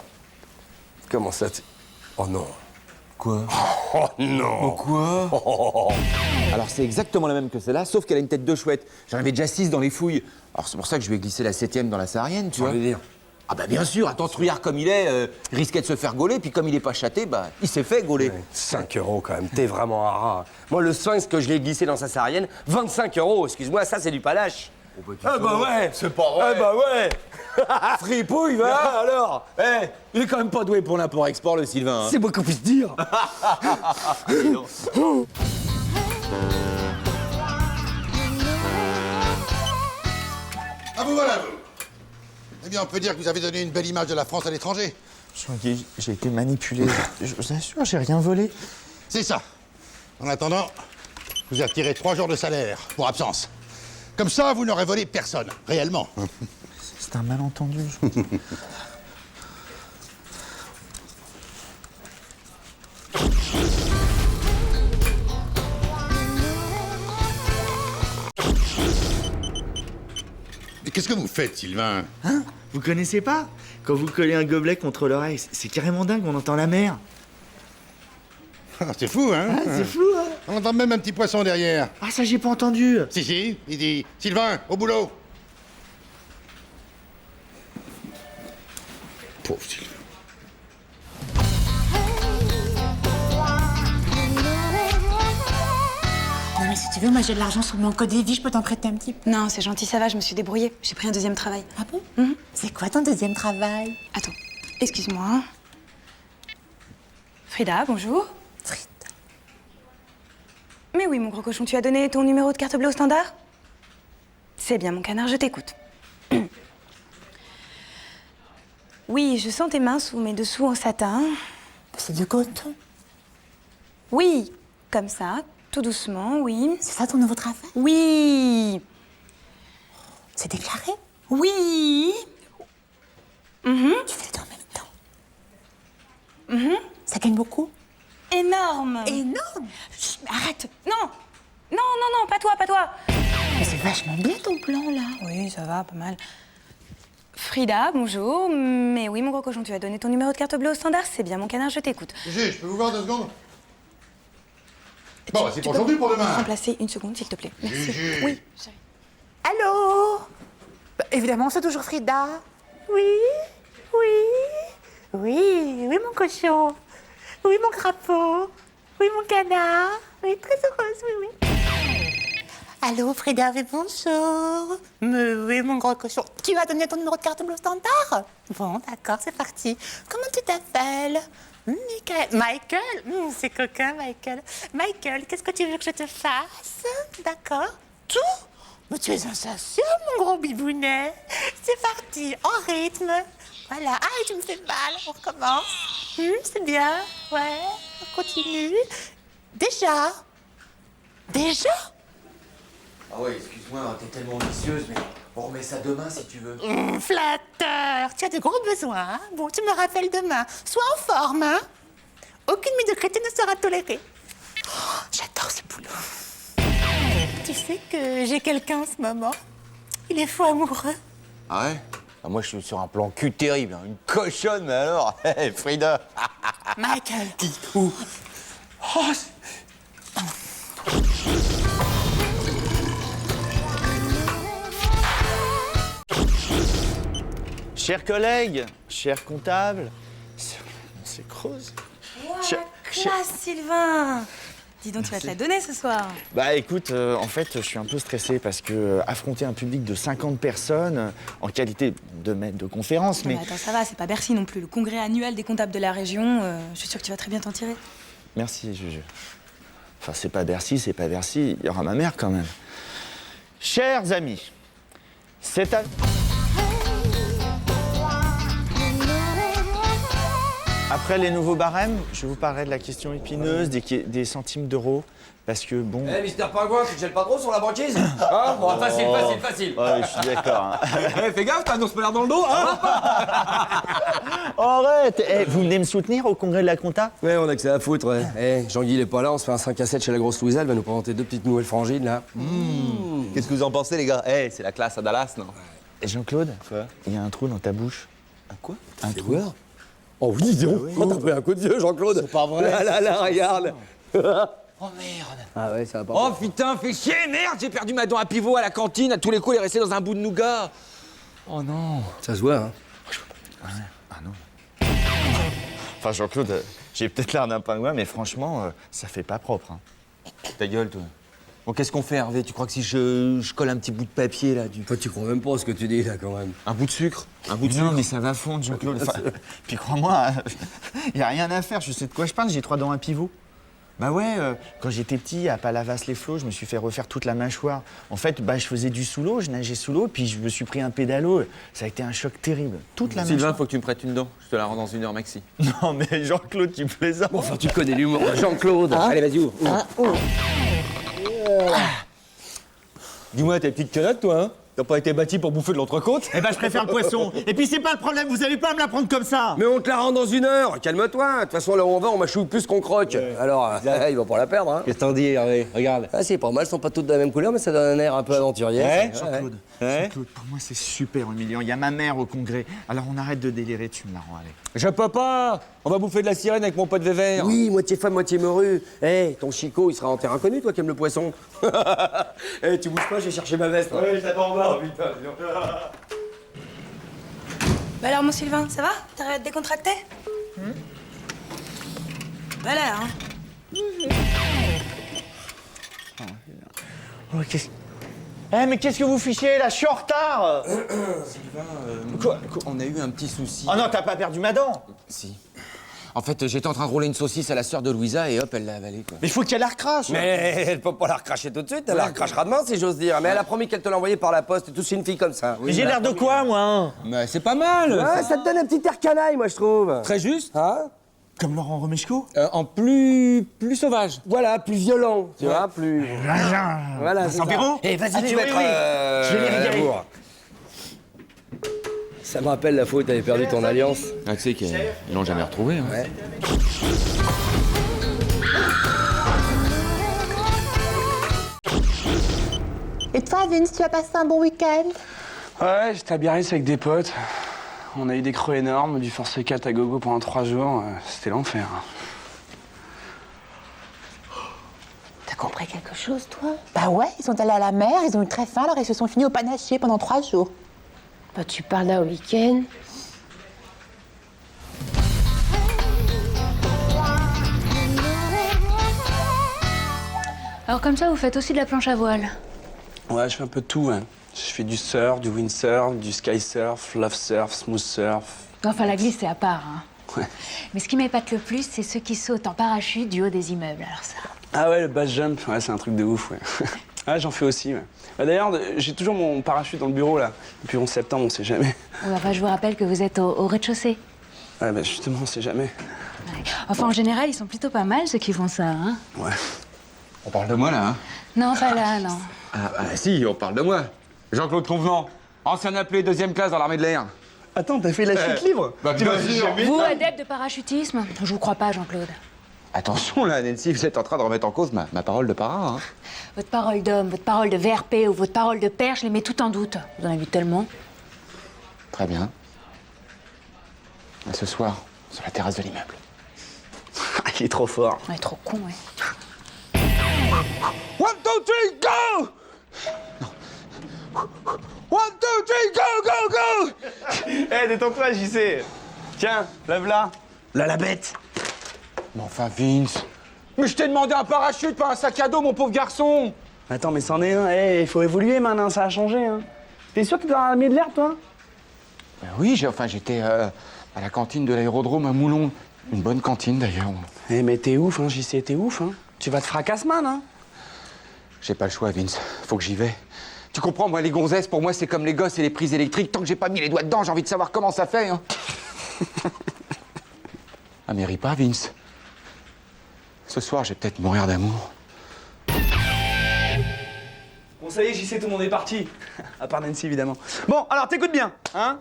[SPEAKER 1] Comment ça, Oh non.
[SPEAKER 4] Quoi?
[SPEAKER 1] Oh non.
[SPEAKER 4] Quoi? Alors c'est exactement la même que celle-là, sauf qu'elle a une tête de chouette. J'en avais déjà 6 dans les fouilles. Alors c'est pour ça que je lui ai glissé la 7e dans la saharienne, tu vois.
[SPEAKER 1] dire.
[SPEAKER 4] Ah bah bien sûr, attends, trouillard comme il est, il risquait de se faire gauler, puis comme il est pas châté, bah il s'est fait gauler.
[SPEAKER 1] Ouais, 5 € quand même, t'es vraiment un rat. Moi, le sphinx que je l'ai glissé dans sa saharienne, 25 €, excuse-moi, ça c'est du palache.
[SPEAKER 4] Ah bah ouais. C'est pas vrai. Ah bah ouais. Fripouille, va alors. Eh, il est quand même pas doué pour l'import-export, le Sylvain. Hein.
[SPEAKER 1] C'est moi qu'on puisse dire.
[SPEAKER 8] Ah, vous voilà, vous. Eh bien, on peut dire que vous avez donné une belle image de la France à l'étranger.
[SPEAKER 6] Jean-Guy, j'ai été manipulé. Je vous assure, j'ai rien volé.
[SPEAKER 8] C'est ça. En attendant, vous avez retiré 3 jours de salaire pour absence. Comme ça, vous n'aurez volé personne, réellement.
[SPEAKER 6] C'est un malentendu.
[SPEAKER 8] Mais qu'est-ce que vous faites, Sylvain?
[SPEAKER 12] Hein? Vous connaissez pas? Quand vous collez un gobelet contre l'oreille, c'est carrément dingue, on entend la mer.
[SPEAKER 8] Ah, c'est fou, hein?
[SPEAKER 12] Ah, c'est flou, hein?
[SPEAKER 8] On entend même un petit poisson derrière.
[SPEAKER 12] Ah, ça, j'ai pas entendu.
[SPEAKER 8] Si, il dit « Sylvain, au boulot !» Pauvre Sylvain.
[SPEAKER 3] Non, mais si tu veux, moi j'ai de l'argent sur mon code vie, je peux t'en prêter un petit peu.
[SPEAKER 10] Non, c'est gentil, ça va, je me suis débrouillée. J'ai pris un deuxième travail.
[SPEAKER 3] Ah bon? C'est quoi ton deuxième travail?
[SPEAKER 10] Attends, excuse-moi. Frida, bonjour.
[SPEAKER 3] Frida.
[SPEAKER 10] Mais oui, mon gros cochon, tu as donné ton numéro de carte bleue au standard? C'est bien, mon canard, je t'écoute. Oui, je sens tes mains sous mes dessous en satin.
[SPEAKER 3] C'est du coton.
[SPEAKER 10] Oui, comme ça, tout doucement, oui.
[SPEAKER 3] C'est ça ton nouveau travail?
[SPEAKER 10] Oui.
[SPEAKER 3] C'est déclaré?
[SPEAKER 10] Oui.
[SPEAKER 3] Tu fais les deux en même temps? Ça gagne beaucoup?
[SPEAKER 10] Énorme.
[SPEAKER 3] Énorme?
[SPEAKER 10] Chut, arrête. Non. Non, non, non, pas toi, pas toi.
[SPEAKER 3] Mais c'est vachement bien ton plan, là.
[SPEAKER 10] Oui, ça va, pas mal. Frida, bonjour. Mais oui, mon gros cochon, tu as donné ton numéro de carte bleue au standard? C'est bien, mon canard, je t'écoute.
[SPEAKER 8] Gégé, je peux vous voir 2 secondes? Bon, c'est pour aujourd'hui ou pour demain?
[SPEAKER 10] Remplacer une seconde, s'il te plaît. Merci.
[SPEAKER 8] Gégé.
[SPEAKER 10] Oui, chérie.
[SPEAKER 3] Allô? Bah, évidemment, c'est toujours Frida. Oui, oui, mon cochon. Oui, mon crapaud. Oui, mon canard. Oui, très heureuse, oui. Allô, Frida, oui, bonjour. Mais oui, mon gros cochon. Tu as donné ton numéro de carte bleue au standard? Bon, d'accord, c'est parti. Comment tu t'appelles? Michael? C'est coquin, Michael. Michael, qu'est-ce que tu veux que je te fasse? D'accord. Tout? Mais tu es insatiable, mon gros bibounet. C'est parti, en rythme. Voilà. Ah, tu me fais mal, on recommence. C'est bien, ouais, on continue. Déjà?
[SPEAKER 4] Ah ouais, excuse-moi, t'es tellement vicieuse, mais on remet ça demain si tu veux.
[SPEAKER 3] Flatteur, tu as de gros besoins, hein? Bon, tu me rappelles demain. Sois en forme, hein? Aucune mine de crétin ne sera tolérée. Oh, j'adore ce boulot. Tu sais que j'ai quelqu'un en ce moment. Il est fou amoureux.
[SPEAKER 4] Ah ouais? Ah, moi, je suis sur un plan cul terrible, hein. Une cochonne, mais alors, hey, Frida.
[SPEAKER 3] Michael.
[SPEAKER 4] Oh,
[SPEAKER 12] Chers collègues, chers comptables, c'est creuse.
[SPEAKER 10] Classe, Sylvain. Dis donc, tu vas te la donner ce soir.
[SPEAKER 12] Bah écoute, en fait, je suis un peu stressé parce que affronter un public de 50 personnes en qualité de maître de conférence,
[SPEAKER 10] Non, mais attends, ça va, c'est pas Bercy non plus. Le congrès annuel des comptables de la région, je suis sûre que tu vas très bien t'en tirer.
[SPEAKER 12] Merci, Juju. Enfin, c'est pas Bercy, il y aura ma mère quand même. Chers amis, cette année... Après les nouveaux barèmes, je vous parlerai de la question épineuse des centimes d'euros. Parce que bon...
[SPEAKER 1] Eh, Mister Pingouin, tu te gèles pas trop sur la banquise? Hein? Bon, facile.
[SPEAKER 12] Ouais, je suis d'accord. Hein.
[SPEAKER 1] Eh, fais gaffe, t'as un ours polaire dans le dos, hein?
[SPEAKER 12] Arrête. Vous venez me soutenir au congrès de la compta?
[SPEAKER 1] Ouais, on a que ça à foutre, ouais. Eh, Jean-Guy, il est pas là, on se fait un 5 à 7 chez la grosse Louisa, elle va nous présenter 2 petites nouvelles frangines, là.
[SPEAKER 4] Qu'est-ce que vous en pensez, les gars? Eh, c'est la classe à Dallas, non?
[SPEAKER 12] Et Jean-Claude, il y a un trou dans ta bouche.
[SPEAKER 1] Un quoi?
[SPEAKER 12] Un trou.
[SPEAKER 1] Oh oui, dis donc. Oh, t'as pris un coup de vieux, Jean-Claude.
[SPEAKER 12] C'est pas vrai.
[SPEAKER 1] Là, regarde.
[SPEAKER 4] Oh merde!
[SPEAKER 1] Ah ouais, ça va pas.
[SPEAKER 4] Oh putain, fais chier, merde! J'ai perdu ma dent à pivot à la cantine, à tous les coups, elle est restée dans un bout de nougat. Oh non!
[SPEAKER 1] Ça se voit, hein.
[SPEAKER 12] Ah non. Enfin, Jean-Claude, j'ai peut-être l'air d'un pingouin, mais franchement, ça fait pas propre. Hein.
[SPEAKER 4] Ta gueule, toi. Bon, qu'est-ce qu'on fait, Hervé? Tu crois que si je colle un petit bout de papier, là, du...
[SPEAKER 1] Toi, tu crois même pas à ce que tu dis, là, quand même.
[SPEAKER 4] Un bout de sucre? Un bout de sucre?
[SPEAKER 12] Non, mais ça va fondre, Jean-Claude. Enfin, puis crois-moi, y a rien à faire. Je sais de quoi je parle, j'ai 3 dents à pivot. Bah ouais, quand j'étais petit, à Palavas-les-Flots, je me suis fait refaire toute la mâchoire. En fait, bah, je faisais du sous l'eau, je nageais sous l'eau, puis je me suis pris un pédalo. Ça a été un choc terrible. Toute la
[SPEAKER 4] Sylvain,
[SPEAKER 12] mâchoire.
[SPEAKER 4] faut que tu me prêtes une dent. Je te la rends dans 1 heure maxi.
[SPEAKER 12] Non, mais Jean-Claude, tu plaisantes.
[SPEAKER 1] Bon, enfin, tu connais l'humour de Jean-Claude. Allez, vas-y, ouvre.
[SPEAKER 4] Dis-moi, t'es petite canotte, toi, hein? T'as pas été bâti pour bouffer de l'entrecôte?
[SPEAKER 12] Eh ben, je préfère le poisson. Et puis, c'est pas le problème, vous allez pas me la prendre comme ça.
[SPEAKER 1] Mais on te la rend dans 1 heure. Calme-toi. De toute façon, là où on va, on mâchouille plus qu'on croque. Alors, il va pas la perdre, hein.
[SPEAKER 4] Qu'est-ce que t'en dis, Hervé? Regarde.
[SPEAKER 1] Ah, c'est pas mal. Elles sont pas toutes de la même couleur, mais ça donne un air un peu aventurier.
[SPEAKER 4] Ouais,
[SPEAKER 12] Jean-Claude, Jean-Claude, pour moi, c'est super humiliant. Il y a ma mère au congrès. Alors, on arrête de délirer, tu me la rends, allez.
[SPEAKER 4] Je peux pas! On va bouffer de la sirène avec mon pote Vévert.
[SPEAKER 1] Oui, moitié femme, moitié morue. Ton Chico, il sera en terre inconnue, toi qui aimes le poisson. Tu bouges pas, j'ai cherché ma veste.
[SPEAKER 4] Ouais, ça t'en va, putain.
[SPEAKER 13] Bah alors, mon Sylvain, ça va? T'as décontracté? Bah là, hein?
[SPEAKER 12] Oh, mais qu'est-ce que vous fichez, là? Je suis en retard.
[SPEAKER 2] Sylvain,
[SPEAKER 12] Quoi?
[SPEAKER 2] on a eu un petit souci.
[SPEAKER 12] Oh non, t'as pas perdu ma dent.
[SPEAKER 2] Si. En fait, j'étais en train de rouler une saucisse à la sœur de Louisa et hop, elle l'a avalée, quoi.
[SPEAKER 12] Mais il faut qu'elle la recrache.
[SPEAKER 1] Mais elle peut pas la recracher tout de suite, elle la recrachera demain, si j'ose dire. Mais elle a promis qu'elle te l'envoyait par la poste, tout c'est une fille comme ça.
[SPEAKER 12] Mais j'ai l'air de quoi, moi?
[SPEAKER 2] Mais c'est pas mal.
[SPEAKER 1] Ouais, ça te donne un petit air canaille, moi, je trouve.
[SPEAKER 2] Très juste.
[SPEAKER 1] Hein?
[SPEAKER 12] Comme Laurent Romeshko?
[SPEAKER 2] En plus sauvage.
[SPEAKER 1] Voilà, plus violent, tu vois, plus... Voilà, c'est ça.
[SPEAKER 12] Perrault.
[SPEAKER 1] Eh, vas-y,
[SPEAKER 12] Allez,
[SPEAKER 1] tu vas
[SPEAKER 12] oui,
[SPEAKER 1] être...
[SPEAKER 12] oui. Je vais les régaler.
[SPEAKER 1] Lamour. Ça me rappelle la fois où t'avais perdu ton alliance.
[SPEAKER 4] Ah, tu sais qu'ils l'ont jamais retrouvé, hein.
[SPEAKER 1] Ouais.
[SPEAKER 3] Et toi, Vince, tu as passé un bon week-end?
[SPEAKER 6] Ouais, j'étais à Biarritz avec des potes. On a eu des creux énormes, du force 4 à gogo pendant 3 jours. C'était l'enfer.
[SPEAKER 3] T'as compris quelque chose, toi? Bah ouais, ils sont allés à la mer, ils ont eu très faim, alors ils se sont finis au panaché pendant 3 jours.
[SPEAKER 13] Bah, tu parles d'un week-end.
[SPEAKER 10] Alors comme ça, vous faites aussi de la planche à voile.
[SPEAKER 6] Ouais, je fais un peu de tout, ouais. Je fais du surf, du windsurf, du sky surf, love surf, smooth surf.
[SPEAKER 10] Enfin, la glisse, c'est à part, hein.
[SPEAKER 6] Ouais.
[SPEAKER 10] Mais ce qui m'épate le plus, c'est ceux qui sautent en parachute du haut des immeubles. Alors ça...
[SPEAKER 6] Ah ouais, le base jump, ouais, c'est un truc de ouf, ouais. Ouais, j'en fais aussi, ouais. Bah, d'ailleurs, j'ai toujours mon parachute dans le bureau, là. Depuis 11 septembre, on sait jamais.
[SPEAKER 10] Ouais, enfin, je vous rappelle que vous êtes au rez-de-chaussée.
[SPEAKER 6] Ouais, bah justement, on sait jamais.
[SPEAKER 10] Ouais. Enfin, en général, ils sont plutôt pas mal, ceux qui font ça, hein.
[SPEAKER 6] Ouais.
[SPEAKER 2] On parle de moi, là, hein?
[SPEAKER 10] Non, pas là, non.
[SPEAKER 2] Ah, si, on parle de moi. Jean-Claude Convenant, ancien appelé 2e classe dans l'armée de l'air.
[SPEAKER 6] Attends, t'as fait la chute libre?
[SPEAKER 2] Bah, bien sûr.
[SPEAKER 10] Vous, adepte de parachutisme? Je vous crois pas, Jean-Claude.
[SPEAKER 2] Attention, là, Nancy, vous êtes en train de remettre en cause ma parole de parrain, hein.
[SPEAKER 10] Votre parole d'homme, votre parole de VRP ou votre parole de père, je les mets tout en doute. Vous en avez vu tellement.
[SPEAKER 2] Très bien. À ce soir, sur la terrasse de l'immeuble.
[SPEAKER 6] Il est trop fort.
[SPEAKER 10] On est trop con, ouais.
[SPEAKER 2] 1, 2, 3, go! 1, 2, 3, go!
[SPEAKER 6] Eh, détends-toi, JC. Tiens, lève-la. Là, la bête.
[SPEAKER 2] Mais enfin, Vince. Mais je t'ai demandé un parachute, pas un sac à dos, mon pauvre garçon!
[SPEAKER 6] Attends, mais c'en est un. Eh, il faut évoluer maintenant, ça a changé, hein. T'es sûr que t'es dans l'armée de l'air, toi?
[SPEAKER 2] Ben oui, j'étais à la cantine de l'aérodrome à Moulon. Une bonne cantine, d'ailleurs.
[SPEAKER 6] Eh, mais t'es ouf, hein, JC, t'es ouf, hein. Tu vas te fracasser, man, hein.
[SPEAKER 2] J'ai pas le choix, Vince. Faut que j'y vais. Tu comprends, moi, les gonzesses, pour moi, c'est comme les gosses et les prises électriques. Tant que j'ai pas mis les doigts dedans, j'ai envie de savoir comment ça fait, hein. Ah, mais ris pas, Vince. Ce soir, je vais peut-être mourir d'amour.
[SPEAKER 6] Bon, ça y est, JC, tout le monde est parti. À part Nancy, évidemment. Bon, alors, t'écoutes bien, hein.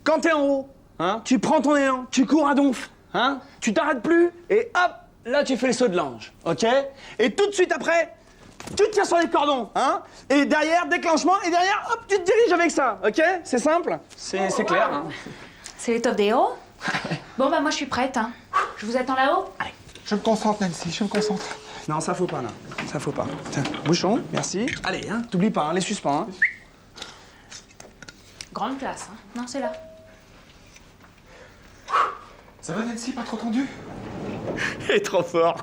[SPEAKER 6] Quand t'es en haut, hein, tu prends ton élan, tu cours à donf, hein. Tu t'arrêtes plus, et hop, là, tu fais le saut de l'ange, ok? Et tout de suite après, tu te tires sur les cordons, hein. Et derrière, déclenchement, et derrière, hop, tu te diriges avec ça, ok? C'est simple, c'est clair, hein.
[SPEAKER 10] C'est l'étoffe des héros? Bon, bah moi, je suis prête, hein. Je vous attends là-haut?
[SPEAKER 6] Allez.
[SPEAKER 2] Je me concentre, Nancy, je me concentre.
[SPEAKER 6] Non, ça faut pas, là. Ça faut pas. Tiens, bouchon, merci. Allez, hein, t'oublies pas, hein, les suspens, hein.
[SPEAKER 10] Grande classe, hein. Non, c'est là.
[SPEAKER 2] Ça va, Nancy, pas trop tendu?
[SPEAKER 6] Il est trop fort.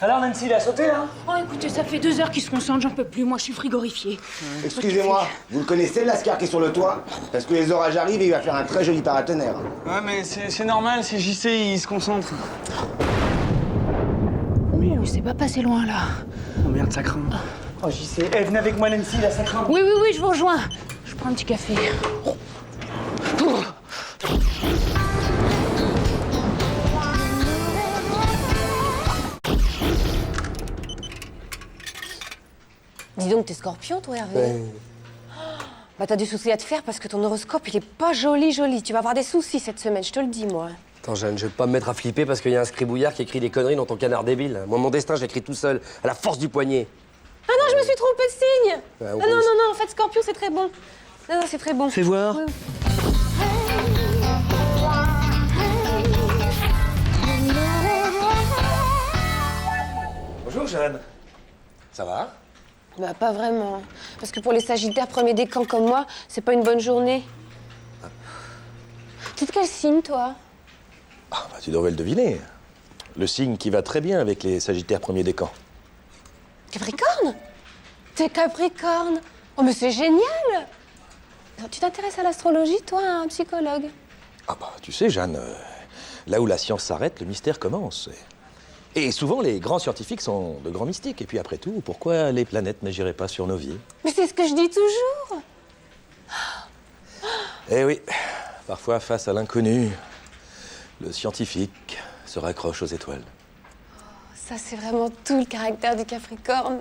[SPEAKER 6] Alors, Nancy, il a sauté, là?
[SPEAKER 10] Oh, écoutez, ça fait 2 heures qu'il se concentre, j'en peux plus. Moi, je suis frigorifiée.
[SPEAKER 14] Excusez-moi, vous le connaissez, le lascar qui est sur le toit? Parce que les orages arrivent et il va faire un très joli paratonnerre.
[SPEAKER 6] Ouais, mais c'est normal, c'est JC, il se concentre.
[SPEAKER 10] Oui, c'est pas passé loin, là.
[SPEAKER 6] Oh merde, ça craint. Oh, JC, eh, venez avec moi, Nancy, là, ça craint.
[SPEAKER 10] Oui, je vous rejoins. Je prends un petit café.
[SPEAKER 13] Dis donc, t'es scorpion, toi, Hervé? Bah, t'as du souci à te faire parce que ton horoscope, il est pas joli. Tu vas avoir des soucis cette semaine, je te le dis, moi.
[SPEAKER 1] Attends, Jeanne, je vais pas me mettre à flipper parce qu'il y a un scribouillard qui écrit des conneries dans ton canard débile. Moi, mon destin, je l'écris tout seul, à la force du poignet.
[SPEAKER 13] Ah non, je me suis trompée de signe.
[SPEAKER 1] Ouais,
[SPEAKER 13] Ah non, en fait, scorpion, c'est très bon. Non, c'est très bon.
[SPEAKER 6] Fais voir.
[SPEAKER 13] Oui.
[SPEAKER 1] Bonjour, Jeanne. Ça va?
[SPEAKER 13] Bah, pas vraiment. Parce que pour les sagittaires premiers décan comme moi, c'est pas une bonne journée. T'es de quel signe, toi?
[SPEAKER 15] Ah, bah, tu devrais le deviner. Le signe qui va très bien avec les sagittaires premiers décan.
[SPEAKER 13] Capricorne? T'es Capricorne? Oh, mais c'est génial! Tu t'intéresses à l'astrologie, toi, un psychologue?
[SPEAKER 15] Ah bah, tu sais, Jeanne, là où la science s'arrête, le mystère commence. Et souvent, les grands scientifiques sont de grands mystiques. Et puis après tout, pourquoi les planètes n'agiraient pas sur nos vies?
[SPEAKER 13] Mais c'est ce que je dis toujours!
[SPEAKER 15] Eh oui, parfois, face à l'inconnu, le scientifique se raccroche aux étoiles.
[SPEAKER 13] Ça, c'est vraiment tout le caractère du Capricorne.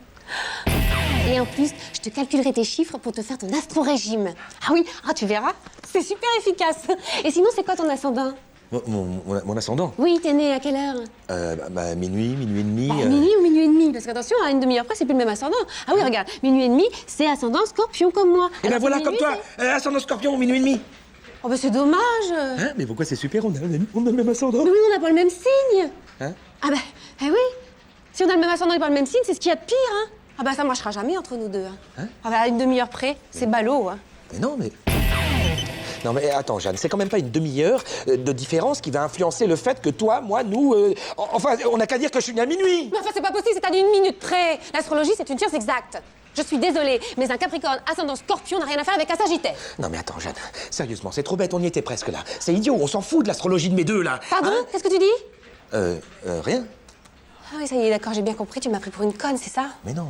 [SPEAKER 13] Et en plus, je te calculerai tes chiffres pour te faire ton astro-régime. Ah oui, tu verras, c'est super efficace. Et sinon, c'est quoi ton ascendant?
[SPEAKER 15] Mon ascendant?
[SPEAKER 13] Oui, t'es né à quelle heure?
[SPEAKER 15] Minuit et demi.
[SPEAKER 13] Minuit ou minuit et demi? Parce qu'attention, à une demi-heure près, c'est plus le même ascendant. Ah oui, regarde, minuit et demi, c'est ascendant scorpion comme moi.
[SPEAKER 15] Et ben voilà, comme toi, ascendant scorpion, minuit et demi.
[SPEAKER 13] Oh bah c'est dommage.
[SPEAKER 15] Hein? Mais pourquoi c'est super, on a le même ascendant.
[SPEAKER 13] Mais oui, on n'a pas le même signe.
[SPEAKER 15] Hein?
[SPEAKER 13] Ah bah, oui. Si on a le même ascendant et pas le même signe, c'est ce qu'il y a de pire, hein. Ah bah ça marchera jamais entre nous deux.
[SPEAKER 15] Hein?
[SPEAKER 13] Ah bah à une demi-heure près, c'est ballot, hein.
[SPEAKER 15] Mais non, mais... Non mais attends, Jeanne, c'est quand même pas une demi-heure de différence qui va influencer le fait que toi, moi, nous... Enfin, on n'a qu'à dire que je suis né à minuit.
[SPEAKER 13] Mais enfin, c'est pas possible, c'est à une minute près. L'astrologie, c'est une science exacte. Je suis désolée, mais un Capricorne ascendant Scorpion n'a rien à faire avec un Sagittaire.
[SPEAKER 15] Non mais attends, Jeanne, sérieusement, c'est trop bête, on y était presque là. C'est idiot, on s'en fout de l'astrologie de mes deux, là.
[SPEAKER 13] Pardon?
[SPEAKER 15] Hein?
[SPEAKER 13] Qu'est-ce que tu dis?
[SPEAKER 15] Rien.
[SPEAKER 13] Ah oui, ça y est, d'accord, j'ai bien compris, tu m'as pris pour une conne, c'est ça?
[SPEAKER 15] Mais non.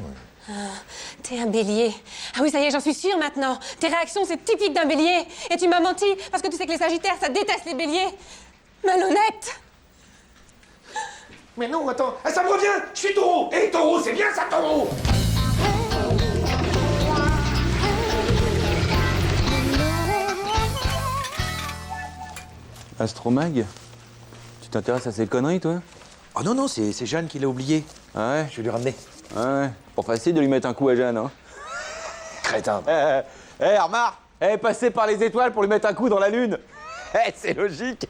[SPEAKER 13] T'es un bélier. Ah oui, ça y est, j'en suis sûre maintenant. Tes réactions, c'est typique d'un bélier. Et tu m'as menti, parce que tu sais que les Sagittaires, ça déteste les béliers. Malhonnête.
[SPEAKER 15] Mais non, attends, ça me revient. Je suis taureau. Et taureau, c'est bien ça, taureau.
[SPEAKER 2] Astromag? Tu t'intéresses à ces conneries, toi?
[SPEAKER 15] Oh non, non, c'est Jeanne qui l'a oublié.
[SPEAKER 2] Ah ouais?
[SPEAKER 15] Je vais lui ramener.
[SPEAKER 2] Ah ouais. Pas facile de lui mettre un coup à Jeanne, hein?
[SPEAKER 15] Crétin.
[SPEAKER 2] Remarque! Passer par les étoiles pour lui mettre un coup dans la lune! C'est logique!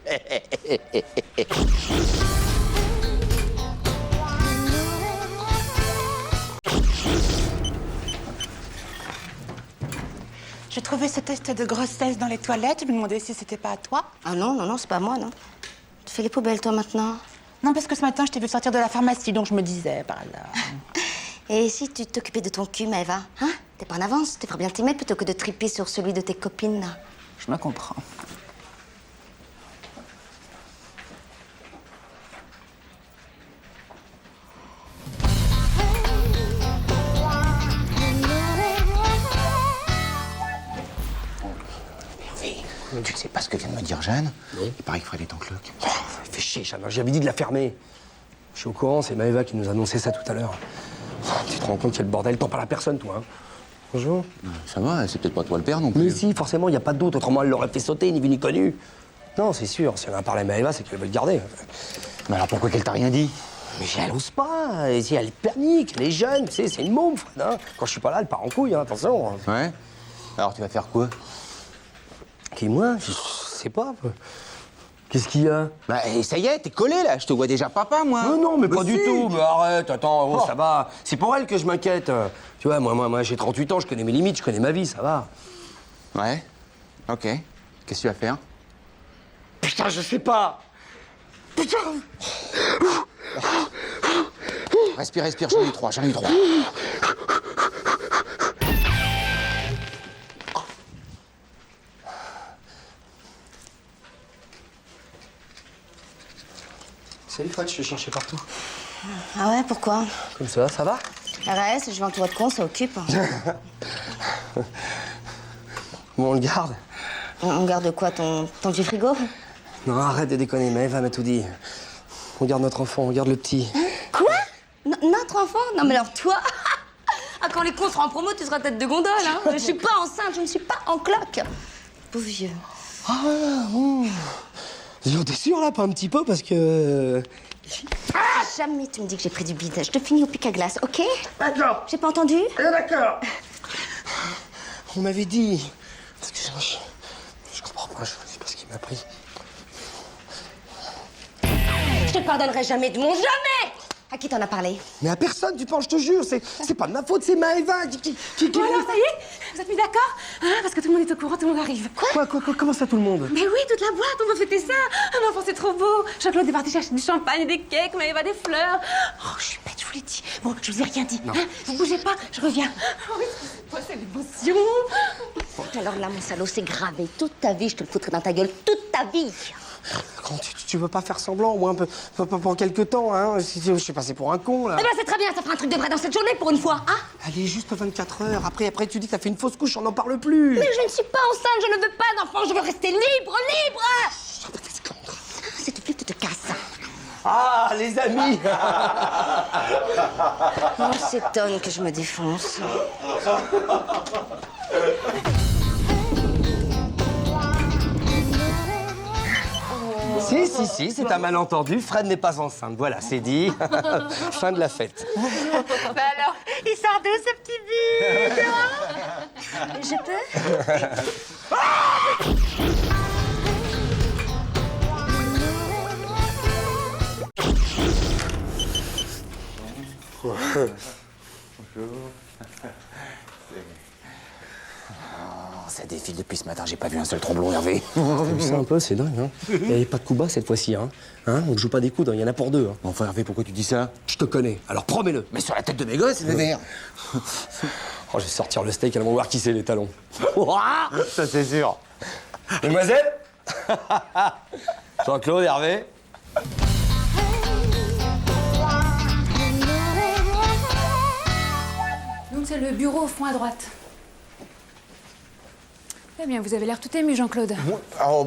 [SPEAKER 3] J'ai trouvé ce test de grossesse dans les toilettes. Je me demandais si c'était pas à toi.
[SPEAKER 7] Ah non, c'est pas moi, non. Tu fais les poubelles, toi, maintenant?
[SPEAKER 3] Non, parce que ce matin, je t'ai vu sortir de la pharmacie, donc je me disais, par là.
[SPEAKER 7] Et si tu t'occupais de ton cul, Maëva? Hein? T'es pas en avance, tu ferais bien t'y mettre plutôt que de triper sur celui de tes copines, là.
[SPEAKER 3] Je me comprends.
[SPEAKER 15] Tu ne sais pas ce que vient de me dire Jeanne? Non. Il paraît que Fred est en cloque.
[SPEAKER 1] Oh, fais chier, Jeanne, j'avais dit de la fermer. Je suis au courant, c'est Maëva qui nous a annoncé ça tout à l'heure. Tu te rends compte qu'il y a le bordel, t'en parles à personne, toi, hein? Bonjour.
[SPEAKER 2] Ça va, c'est peut-être pas toi le père non plus.
[SPEAKER 1] Mais si, forcément, il n'y a pas d'autre, autrement elle l'aurait fait sauter, ni vu ni connu. Non, c'est sûr, si on a parlé à Maëva, c'est qu'elle veut le garder.
[SPEAKER 2] Mais alors pourquoi qu'elle t'a rien dit?
[SPEAKER 1] Mais elle ose pas, et si elle panique, elle est jeune, tu sais, c'est une môme, Fred, hein? Quand je suis pas là, elle part en couille, hein, attention.
[SPEAKER 2] Ouais? Alors tu vas faire quoi?
[SPEAKER 1] Qui, moi? Je sais pas. Qu'est-ce qu'il y a?
[SPEAKER 2] Bah, ça y est, t'es collé là, je te vois déjà papa, moi.
[SPEAKER 1] Non, mais
[SPEAKER 2] Bah,
[SPEAKER 1] pas du
[SPEAKER 2] si.
[SPEAKER 1] tout. Mais arrête, attends, oh, ça va. C'est pour elle que je m'inquiète. Tu vois, moi j'ai 38 ans, je connais mes limites, je connais ma vie, ça va.
[SPEAKER 2] Ouais, ok. Qu'est-ce que tu vas faire?
[SPEAKER 1] Putain, je sais pas. Putain.
[SPEAKER 2] Respire, j'en ai eu 3,
[SPEAKER 1] Salut Fred, je te cherchais partout.
[SPEAKER 7] Ah ouais, pourquoi?
[SPEAKER 1] Comme ça va?
[SPEAKER 7] Reste, je vais entourer de cons, ça occupe.
[SPEAKER 1] Bon, on le garde.
[SPEAKER 7] On garde quoi, ton vieux frigo?
[SPEAKER 1] Non, arrête de déconner, Maëve m'a tout dit. On garde notre enfant, on garde le petit.
[SPEAKER 7] Quoi? Notre enfant? Non mais alors toi ah, quand les cons seront en promo, tu seras tête de gondole, hein. Je suis pas enceinte, je ne suis pas en cloque. Pauvre vieux.
[SPEAKER 1] Ah, bon. Dis, t'es sûr, là, pas un petit peu, parce que...
[SPEAKER 7] Jamais tu me dis que j'ai pris du bide. Je te finis au pic à glace, ok?
[SPEAKER 1] D'accord.
[SPEAKER 7] J'ai pas entendu?
[SPEAKER 1] D'accord. On m'avait dit... Parce que je comprends pas, je sais pas ce qu'il m'a pris.
[SPEAKER 7] Je te pardonnerai jamais de mon jamais! À qui t'en as parlé?
[SPEAKER 1] Mais à personne, tu penses, je te jure, c'est pas de ma faute, c'est Maëva qui...
[SPEAKER 10] Bon alors, ça y est, vous êtes mis d'accord? Hein, parce que tout le monde est au courant, tout le monde arrive.
[SPEAKER 1] Quoi, comment ça, tout le monde?
[SPEAKER 10] Mais oui, toute la boîte, on va fêter ça. Ah non, c'est trop beau. Jean-Claude est parti chercher du champagne et des cakes, Maëva des fleurs. Oh, je suis bête, je vous l'ai dit. Bon, je vous ai rien dit. Hein, vous bougez pas, je reviens. Oh oui, moi, c'est l'émotion.
[SPEAKER 7] Alors là, mon salaud, c'est gravé. Toute ta vie, je te le foutrai dans ta gueule. Toute ta vie.
[SPEAKER 1] Quand tu veux pas faire semblant, au moins un peu, pendant quelques temps, hein? Je suis passé pour un con, là.
[SPEAKER 7] Eh ben, c'est très bien, ça fera un truc de vrai dans cette journée pour une fois, hein?
[SPEAKER 1] Allez, juste 24 heures. Après, tu dis que t'as fait une fausse couche, on n'en parle plus.
[SPEAKER 7] Mais je ne suis pas enceinte, je ne veux pas d'enfant, je veux rester libre! S'il te plaît, tu te casses.
[SPEAKER 1] Ah, les amis.
[SPEAKER 7] On s'étonne que je me défonce.
[SPEAKER 1] Si, c'est un malentendu. Fred n'est pas enceinte. Voilà, c'est dit. Fin de la fête.
[SPEAKER 3] Bah alors, il sort d'où ce petit bide?
[SPEAKER 7] Je peux?
[SPEAKER 2] Ça défile depuis ce matin, j'ai pas vu un seul tromblon, Hervé.
[SPEAKER 1] T'as vu ça un peu, c'est dingue, hein? Il n'y avait pas de coup bas cette fois-ci, hein? On ne joue pas des coudes, il y en a pour deux. Hein.
[SPEAKER 2] Enfin, Hervé, pourquoi tu dis ça?
[SPEAKER 1] Je te connais, alors promets-le.
[SPEAKER 2] Mais sur la tête de mes gosses, Vénère.
[SPEAKER 1] Oh, je vais sortir le steak, elles vont voir qui c'est les talons.
[SPEAKER 2] Ça, c'est sûr.
[SPEAKER 1] Mademoiselle. Jean-Claude, Hervé.
[SPEAKER 10] Donc c'est le bureau au fond à droite. Eh bien, vous avez l'air tout ému, Jean-Claude.
[SPEAKER 2] Oh,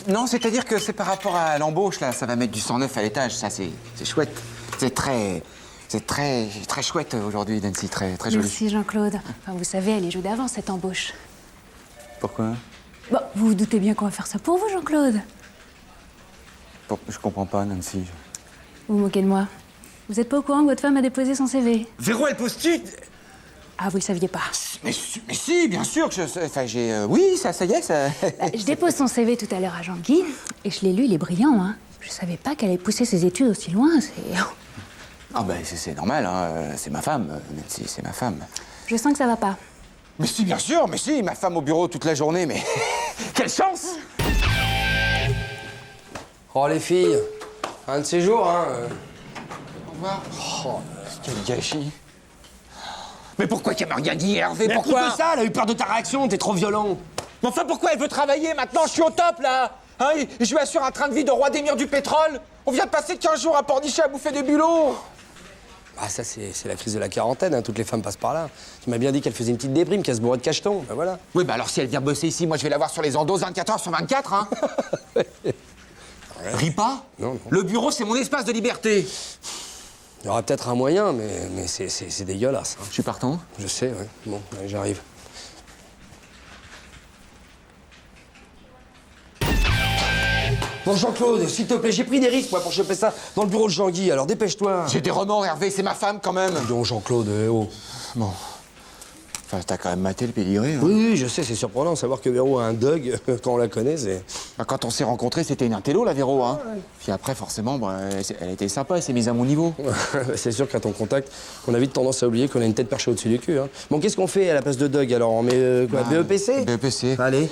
[SPEAKER 2] non, c'est-à-dire que c'est par rapport à l'embauche, là. Ça va mettre du 109 à l'étage, ça, c'est chouette. C'est très chouette aujourd'hui, Nancy, très joli.
[SPEAKER 10] Merci, Jean-Claude. Enfin, vous savez, elle est jouée d'avance, cette embauche.
[SPEAKER 2] Pourquoi?
[SPEAKER 10] Bon, vous vous doutez bien qu'on va faire ça pour vous, Jean-Claude.
[SPEAKER 2] Je comprends pas, Nancy.
[SPEAKER 10] Vous vous moquez de moi. Vous êtes pas au courant que votre femme a déposé son CV?
[SPEAKER 2] Véro, elle postule.
[SPEAKER 10] Ah, vous le saviez pas?
[SPEAKER 2] Mais si, bien sûr que oui, ça y est, ça...
[SPEAKER 10] Bah, je dépose son CV tout à l'heure à Jean-Guy, et je l'ai lu, il est brillant, hein. Je savais pas qu'elle allait pousser ses études aussi loin, c'est...
[SPEAKER 2] Ah c'est normal, hein. C'est ma femme, Nancy, c'est ma femme.
[SPEAKER 10] Je sens que ça va pas.
[SPEAKER 2] Mais si, bien sûr, ma femme au bureau toute la journée, mais... Quelle chance!
[SPEAKER 1] Oh, les filles, un de ces jours, hein.
[SPEAKER 2] Au revoir. Oh, quel gâchis. Mais pourquoi qu'elle m'a rien dit, Hervé?
[SPEAKER 1] Mais
[SPEAKER 2] Pourquoi?
[SPEAKER 1] écoute ça, elle a eu peur de ta réaction, t'es trop violent.
[SPEAKER 2] Mais enfin, pourquoi elle veut travailler maintenant? Je suis au top, là. Hein, et je lui assure un train de vie de roi d'émir du pétrole. On vient de passer 15 jours à Pornichet à bouffer des bulots.
[SPEAKER 1] Ah, ça, c'est la crise de la quarantaine, hein. Toutes les femmes passent par là. Tu m'as bien dit qu'elle faisait une petite déprime, qu'elle se bourrait de cachetons, ben voilà.
[SPEAKER 2] Oui, alors si elle vient bosser ici, moi je vais la voir sur les endos 24 heures sur 24, hein. Ris pas.
[SPEAKER 1] Non.
[SPEAKER 2] Le bureau, c'est mon espace de liberté.
[SPEAKER 1] Il y aura peut-être un moyen, mais c'est dégueulasse. Hein.
[SPEAKER 2] Je suis partant.
[SPEAKER 1] Je sais, ouais. Bon, allez, j'arrive. Bon, Jean-Claude, s'il te plaît, j'ai pris des risques, moi, pour choper ça dans le bureau de Jean-Guy, alors dépêche-toi.
[SPEAKER 2] J'ai des remords, Hervé, c'est ma femme, quand même.
[SPEAKER 1] Dis donc, Jean-Claude, oh.
[SPEAKER 2] Bon. Enfin, t'as quand même maté le pédigré, hein.
[SPEAKER 1] Oui, je sais, c'est surprenant de savoir que Véro a un Doug, quand on la connaît, c'est...
[SPEAKER 2] Bah, quand on s'est rencontrés, c'était une intello, la Véro, hein. Ouais. Puis après, forcément, elle était sympa, elle s'est mise à mon niveau.
[SPEAKER 1] C'est sûr qu'à ton contact, on a vite tendance à oublier qu'on a une tête perchée au-dessus du cul, hein. Bon, qu'est-ce qu'on fait à la place de Doug, alors? On met quoi, BEPC?
[SPEAKER 2] BEPC.
[SPEAKER 1] Allez.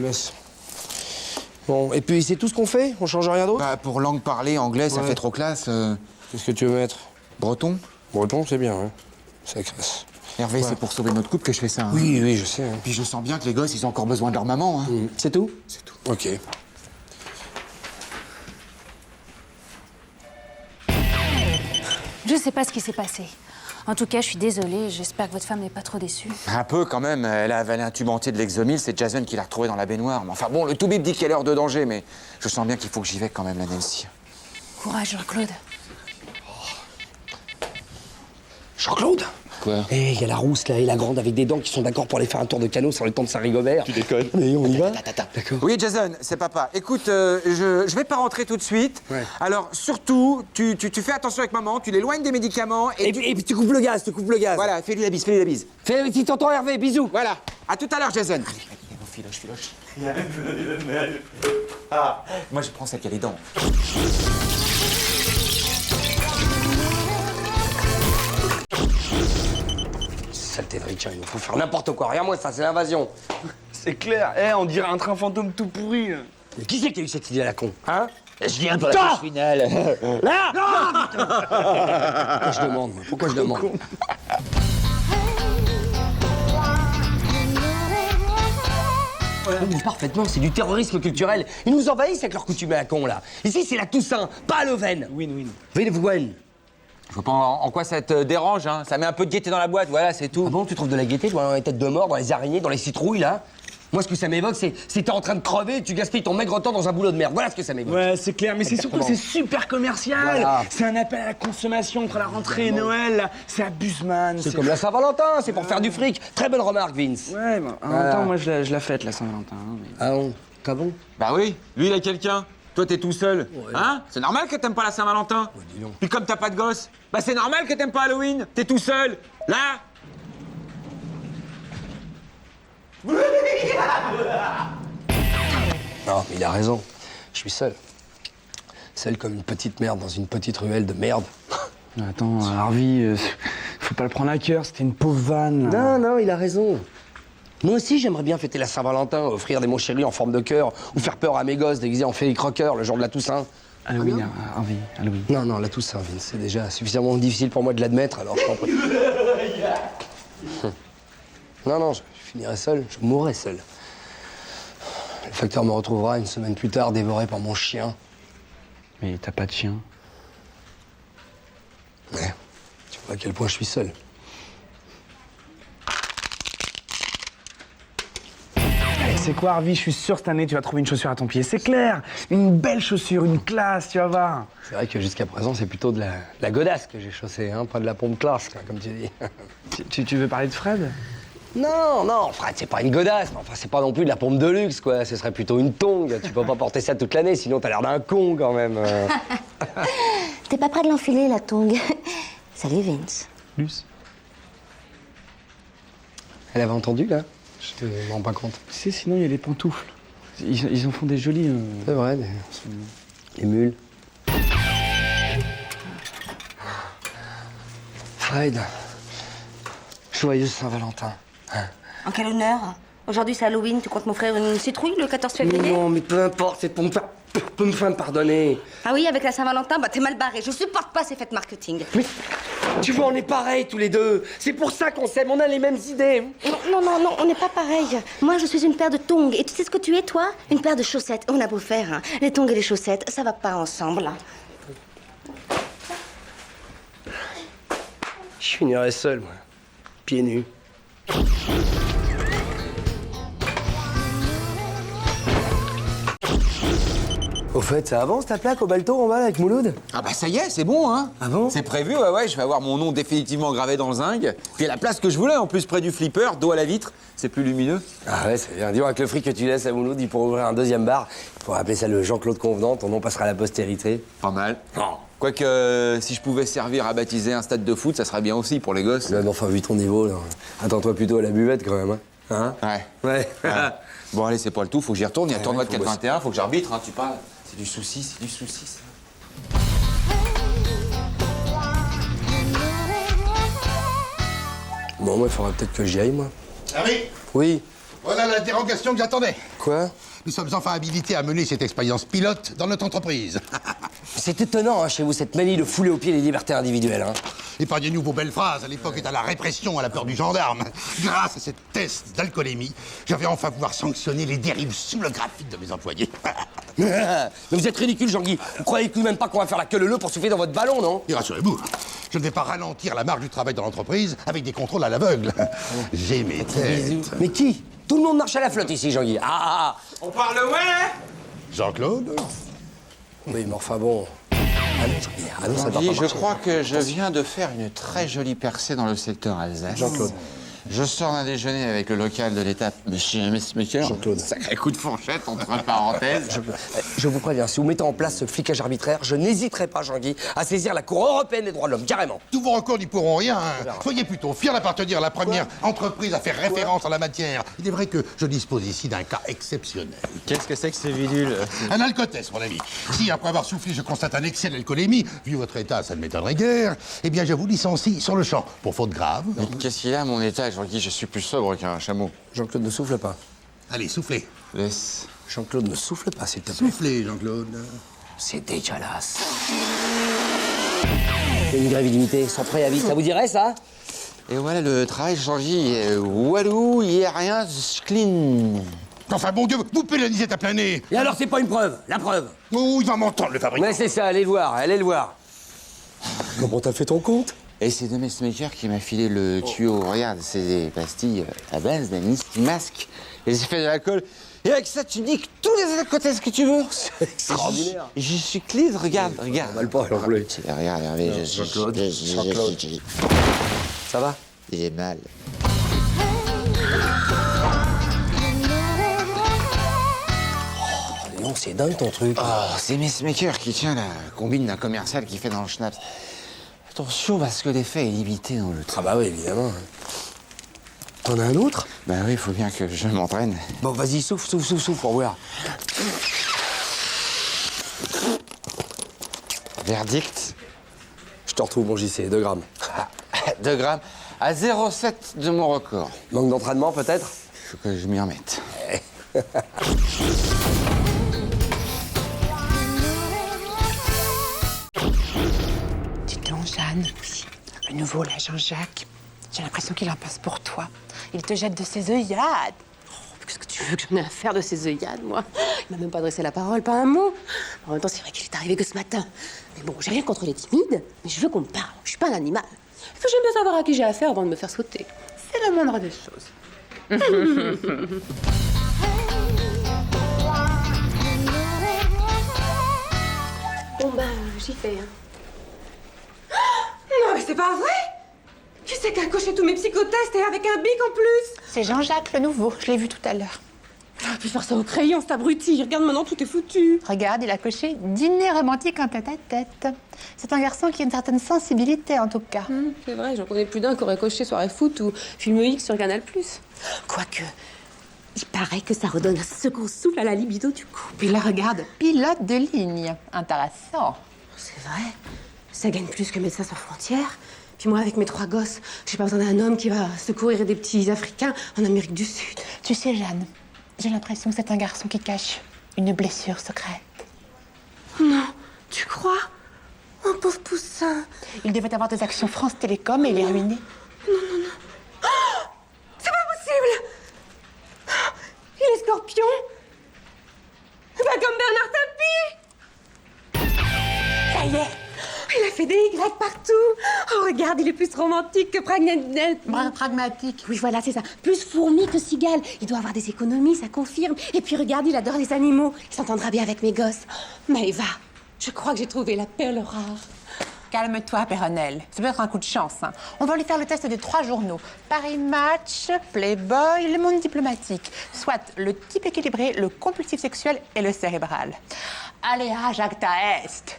[SPEAKER 2] Laisse.
[SPEAKER 1] Bon, et puis c'est tout ce qu'on fait? On change rien d'autre?
[SPEAKER 2] Bah, pour langue parlée, anglais, ça fait trop classe.
[SPEAKER 1] Qu'est-ce que tu veux mettre?
[SPEAKER 2] Breton.
[SPEAKER 1] Breton, c'est bien, hein. Ça crasse.
[SPEAKER 2] Hervé,
[SPEAKER 1] Ouais.
[SPEAKER 2] c'est pour sauver notre couple que je fais ça. Hein.
[SPEAKER 1] Oui, oui, je sais. Hein.
[SPEAKER 2] Puis je sens bien que les gosses, ils ont encore besoin de leur maman. Hein.
[SPEAKER 1] C'est tout?
[SPEAKER 2] C'est tout.
[SPEAKER 1] Ok.
[SPEAKER 16] Je sais pas ce qui s'est passé. En tout cas, je suis désolée. J'espère que votre femme n'est pas trop déçue.
[SPEAKER 2] Un peu quand même. Elle a avalé un tube entier de l'Exomil. C'est Jason qui l'a retrouvé dans la baignoire. Mais enfin bon, le toubib dit qu'elle est hors de danger, mais je sens bien qu'il faut que j'y vais quand même, la Nancy.
[SPEAKER 16] Courage, Jean-Claude.
[SPEAKER 1] Jean-Claude?
[SPEAKER 4] Quoi?
[SPEAKER 1] Eh, il y a la rousse, là, et la grande avec des dents qui sont d'accord pour aller faire un tour de canot sur le temps de Saint-Rigobert.
[SPEAKER 4] Tu déconnes?
[SPEAKER 1] Mais on y va?
[SPEAKER 2] D'accord. Oui, Jason, c'est papa. Écoute, je vais pas rentrer tout de suite.
[SPEAKER 1] Ouais.
[SPEAKER 2] Alors, surtout, tu fais attention avec maman, tu l'éloignes des médicaments et
[SPEAKER 1] puis tu coupes le gaz,
[SPEAKER 2] Voilà, fais-lui la bise, fais-lui la bise.
[SPEAKER 1] Fais un petit tonton Hervé, bisous.
[SPEAKER 2] Voilà. À tout à l'heure, Jason. Allez, filoche. Ah, moi, je prends celle qui a les dents.
[SPEAKER 1] Saleté de Richard, il nous faut faire n'importe quoi. Regarde-moi ça, c'est l'invasion.
[SPEAKER 6] C'est clair, on dirait un train fantôme tout pourri.
[SPEAKER 1] Mais qui c'est qui a eu cette idée à la con? Hein?
[SPEAKER 9] Je viens pour la touche finale.
[SPEAKER 1] Là! Pourquoi je demande, moi? Pourquoi je demande? Oui, parfaitement, c'est du terrorisme culturel. Ils nous envahissent avec leurs coutumes à la con, là. Ici, c'est la Toussaint, pas Leuven.
[SPEAKER 6] Win-win.
[SPEAKER 1] Win-win.
[SPEAKER 2] Je vois pas en quoi ça te dérange, hein. Ça met un peu de gaieté dans la boîte, voilà, c'est tout.
[SPEAKER 1] Ah bon, tu trouves de la gaieté, toi, dans les têtes de mort, dans les araignées, dans les citrouilles, là? Moi, ce que ça m'évoque, c'est t'es en train de crever et tu gaspilles ton maigre temps dans un boulot de merde. Voilà ce que ça m'évoque.
[SPEAKER 6] Ouais, c'est clair, mais c'est surtout que c'est super commercial.
[SPEAKER 1] Voilà.
[SPEAKER 6] C'est un appel à la consommation entre la rentrée et Noël. Là. C'est abuse-man.
[SPEAKER 1] C'est comme la Saint-Valentin, c'est pour faire du fric. Très bonne remarque, Vince.
[SPEAKER 6] Ouais, bah, en même temps, moi, je la fête, la Saint-Valentin. Hein, mais...
[SPEAKER 1] Ah bon? T'as bon?
[SPEAKER 2] Bah oui, lui, il a quelqu'un. Toi, t'es tout seul. Hein? C'est normal que t'aimes pas la Saint-Valentin.
[SPEAKER 1] dis donc.
[SPEAKER 2] Puis comme t'as pas de gosse, bah c'est normal que t'aimes pas Halloween. T'es tout seul. Là.
[SPEAKER 1] Non, mais il a raison. Je suis seul. Seul comme une petite merde dans une petite ruelle de merde.
[SPEAKER 6] Attends, Harvey, faut pas le prendre à cœur, c'était une pauvre vanne. Là.
[SPEAKER 1] Non, il a raison. Moi aussi, j'aimerais bien fêter la Saint-Valentin, offrir des mots chéris en forme de cœur, ou faire peur à mes gosses déguisés en fées croqueurs le jour de la Toussaint.
[SPEAKER 6] Halloween, Harvey, Halloween.
[SPEAKER 1] Non, la Toussaint, Vince, c'est déjà suffisamment difficile pour moi de l'admettre, alors je t'en prie. Non, je finirai seul, je mourrai seul. Le facteur me retrouvera une semaine plus tard, dévoré par mon chien.
[SPEAKER 6] Mais t'as pas de chien.
[SPEAKER 1] Ouais, tu vois à quel point je suis seul.
[SPEAKER 6] C'est quoi, Harvey? Je suis sûr cette année, tu vas trouver une chaussure à ton pied. C'est clair. Une belle chaussure, une classe, tu vas voir.
[SPEAKER 1] C'est vrai que jusqu'à présent, c'est plutôt de la godasse que j'ai chaussée, hein, pas de la pompe classe, quoi, comme tu dis.
[SPEAKER 6] Tu veux parler de Fred?
[SPEAKER 1] Non, Fred, c'est pas une godasse, mais enfin, c'est pas non plus de la pompe de luxe, quoi. Ce serait plutôt une tongue. Tu peux pas porter ça toute l'année, sinon t'as l'air d'un con, quand même.
[SPEAKER 7] T'es pas prêt de l'enfiler, la tongue. Salut, Vince.
[SPEAKER 6] Luce.
[SPEAKER 1] Elle avait entendu, là? Je te rends pas compte.
[SPEAKER 6] Tu sais, sinon, il y a les pantoufles. Ils en font des jolies.
[SPEAKER 1] C'est vrai, les mules. Fred, joyeuse Saint-Valentin.
[SPEAKER 7] En quel honneur? Aujourd'hui, c'est Halloween, tu comptes m'offrir une citrouille le 14 février?
[SPEAKER 1] Non, mais peu importe, c'est pour me faire pardonner.
[SPEAKER 7] Ah oui, avec la Saint-Valentin, bah t'es mal barré. Je supporte pas ces fêtes marketing.
[SPEAKER 1] Mais tu vois, on est pareils tous les deux. C'est pour ça qu'on s'aime, on a les mêmes idées.
[SPEAKER 7] Non, on n'est pas pareils. Moi, je suis une paire de tongs. Et tu sais ce que tu es, toi? Une paire de chaussettes. On a beau faire, hein. Les tongs et les chaussettes, ça va pas ensemble.
[SPEAKER 1] Je finirais seul, moi. Pieds nus. Au fait, ça avance ta plaque au balto en bas là, avec Mouloud?
[SPEAKER 2] Ah bah ça y est, c'est bon, hein.
[SPEAKER 1] Ah bon?
[SPEAKER 2] C'est prévu, ouais, je vais avoir mon nom définitivement gravé dans le zinc. Puis à la place que je voulais, en plus près du flipper, dos à la vitre, c'est plus lumineux.
[SPEAKER 1] Ah ouais, c'est bien. Dis-moi, avec le fric que tu laisses à Mouloud, il pourrait ouvrir un deuxième bar. Il pourrait appeler ça le Jean-Claude Convenant, ton nom passera à la postérité.
[SPEAKER 2] Pas mal. Quoique, si je pouvais servir à baptiser un stade de foot, ça serait bien aussi pour les gosses.
[SPEAKER 1] Ouais, mais enfin, vu ton niveau, là. Attends-toi plutôt à la buvette, quand même, hein?
[SPEAKER 2] Ouais. Bon, allez, c'est pas le tout, faut que j'y retourne. Il y a le tournoi de
[SPEAKER 1] faut
[SPEAKER 2] 4-21, faut que j'arbitre, hein, tu parles. C'est du souci, ça.
[SPEAKER 1] Bon, moi, il faudrait peut-être que j'y aille, moi.
[SPEAKER 8] Harry,
[SPEAKER 1] Oui.
[SPEAKER 8] voilà l'interrogation que j'attendais.
[SPEAKER 1] Quoi?
[SPEAKER 8] Nous sommes enfin habilités à mener cette expérience pilote dans notre entreprise.
[SPEAKER 1] C'est étonnant, hein, chez vous, cette manie de fouler aux pieds les libertés individuelles. Hein.
[SPEAKER 8] Épargnez-nous vos belles phrases. À l'époque, était à la répression, à la peur du gendarme. Grâce à cette test d'alcoolémie, je vais enfin pouvoir sanctionner les dérives sous le graphique de mes employés.
[SPEAKER 1] Mais vous êtes ridicule, Jean-Guy. Vous croyez tout de même pas qu'on va faire la queue leu pour souffler dans votre ballon, non?
[SPEAKER 8] Et rassurez-vous, je ne vais pas ralentir la marge du travail dans l'entreprise avec des contrôles à l'aveugle. J'ai mes têtes.
[SPEAKER 1] Mais qui? Tout le monde marche à la flotte ici, Jean-Guy.
[SPEAKER 4] On parle ouais.
[SPEAKER 8] Jean-Claude?
[SPEAKER 1] Oui, mais enfin bon... Ah non, ça doit pas
[SPEAKER 2] Je
[SPEAKER 1] marcher.
[SPEAKER 2] crois que je viens de faire une très jolie percée dans le secteur Alsace.
[SPEAKER 1] Jean-Claude.
[SPEAKER 2] Je sors d'un déjeuner avec le local de l'étape, Monsieur Mesmaker.
[SPEAKER 1] Jean-Claude.
[SPEAKER 2] Sacré coup de fourchette, entre parenthèses.
[SPEAKER 1] Je vous préviens, si vous mettez en place ce flicage arbitraire, je n'hésiterai pas, Jean-Guy, à saisir la Cour européenne des droits de l'homme, carrément.
[SPEAKER 8] Tous vos recours n'y pourront rien. Hein. Soyez plutôt fiers d'appartenir à la première entreprise à faire référence en la matière. Il est vrai que je dispose ici d'un cas exceptionnel.
[SPEAKER 12] Qu'est-ce que c'est que ce bidule?
[SPEAKER 8] Un alcotest, mon ami. Si, après avoir soufflé, je constate un excès d'alcoolémie, vu votre état, ça ne m'étonnerait guère, eh bien, je vous licencie sur le champ, pour faute grave.
[SPEAKER 2] Mais qu'est-ce qu'il a, mon état, Jean-Guy? Je suis plus sobre qu'un chameau.
[SPEAKER 1] Jean-Claude, ne souffle pas.
[SPEAKER 8] Allez, soufflez.
[SPEAKER 2] Laisse.
[SPEAKER 1] Jean-Claude, ne souffle pas, s'il te plaît.
[SPEAKER 8] Soufflez, Jean-Claude.
[SPEAKER 1] C'est dégueulasse. Une grève illimitée, sans préavis, ça vous dirait, ça?
[SPEAKER 2] Et voilà, le travail, Jean-Guy, walou, il n'y a rien, clean.
[SPEAKER 8] Enfin, bon Dieu, vous pénalisez à plein nez.
[SPEAKER 1] Et alors, c'est pas une preuve, la preuve.
[SPEAKER 8] Oh, il va m'entendre, le fabricant.
[SPEAKER 1] Mais c'est ça, allez le voir. Comment t'as fait ton compte?
[SPEAKER 2] Et c'est de Mesmaker qui m'a filé le tuyau. Regarde, c'est des pastilles à base d'anis qui masquent les effets de l'alcool. Et avec ça, tu dis que tous les alcotestes que tu veux.
[SPEAKER 1] C'est extraordinaire.
[SPEAKER 2] Je suis clean, regarde.
[SPEAKER 1] Mal pas, alors, oui.
[SPEAKER 2] Regarde, Hervé,
[SPEAKER 1] Jean-Claude. Ça va?
[SPEAKER 2] Il est mal.
[SPEAKER 1] Non, c'est dingue ton truc.
[SPEAKER 2] Oh, c'est Mesmaker qui tient la combine d'un commercial qui fait dans le schnaps. Attention, parce que l'effet est limité dans le
[SPEAKER 1] Ah bah oui, évidemment. T'en as un autre?
[SPEAKER 2] Bah oui, il faut bien que je m'entraîne.
[SPEAKER 1] Bon, vas-y, souffle pour voir.
[SPEAKER 2] Verdict.
[SPEAKER 1] Je te retrouve, mon JC, 2 grammes.
[SPEAKER 2] 2 grammes à 0,7 de mon record.
[SPEAKER 1] Manque d'entraînement, peut-être?
[SPEAKER 2] Il faut que je m'y remette.
[SPEAKER 11] Dis donc, Jeanne, le nouveau, là, Jean-Jacques, j'ai l'impression qu'il en passe pour toi. Il te jette de ses œillades.
[SPEAKER 13] Qu'est-ce que tu veux que j'en ai à faire de ces œillades, moi? Il m'a même pas adressé la parole, pas un mot. En même temps, c'est vrai qu'il est arrivé que ce matin. Mais bon, j'ai rien contre les timides, mais je veux qu'on me parle. Je suis pas un animal. Il faut que j'aime bien savoir à qui j'ai affaire avant de me faire sauter. C'est la moindre des choses. Bon, ben, j'y fais, hein.
[SPEAKER 10] Non, mais c'est pas vrai! Qui c'est qui a coché tous mes psychotests et avec un bic en plus?
[SPEAKER 11] C'est Jean-Jacques, le nouveau. Je l'ai vu tout à l'heure.
[SPEAKER 10] J'aurais pu faire ça au crayon, cet abruti. Regarde, maintenant, tout est foutu.
[SPEAKER 11] Regarde, il a coché dîner romantique en tête-à-tête. C'est un garçon qui a une certaine sensibilité, en tout cas.
[SPEAKER 13] C'est vrai, j'en connais plus d'un qui aurait coché soirée foot ou film X sur Canal+.
[SPEAKER 10] Quoique, il paraît que ça redonne un second souffle à la libido du couple.
[SPEAKER 11] Puis là, regarde, pilote de ligne. Intéressant.
[SPEAKER 13] C'est vrai, ça gagne plus que Médecins sans frontières. Puis moi, avec mes 3 gosses, j'ai pas besoin d'un homme qui va secourir des petits Africains en Amérique du Sud.
[SPEAKER 11] Tu sais, Jeanne, j'ai l'impression que c'est un garçon qui cache une blessure secrète.
[SPEAKER 10] Non, tu crois? Oh, pauvre poussin.
[SPEAKER 11] Il devait avoir des actions France Télécom et il est ruiné.
[SPEAKER 10] Non. Oh, c'est pas possible! Il est scorpion? Pas comme Bernard Tapie!
[SPEAKER 11] Ça y est!
[SPEAKER 10] Il a fait des Y partout! Oh, regarde, il est plus romantique que
[SPEAKER 11] pragmatique.
[SPEAKER 10] Oui, voilà, c'est ça. Plus fourmi que cigale. Il doit avoir des économies, ça confirme. Et puis regarde, il adore les animaux. Il s'entendra bien avec mes gosses. Maëva, je crois que j'ai trouvé la perle rare.
[SPEAKER 11] Calme-toi, Péronnelle. C'est peut-être un coup de chance. Hein. On va lui faire le test des 3 journaux. Paris Match, Playboy, Le Monde Diplomatique. Soit le type équilibré, le compulsif sexuel et le cérébral. Allez, Jacta Est.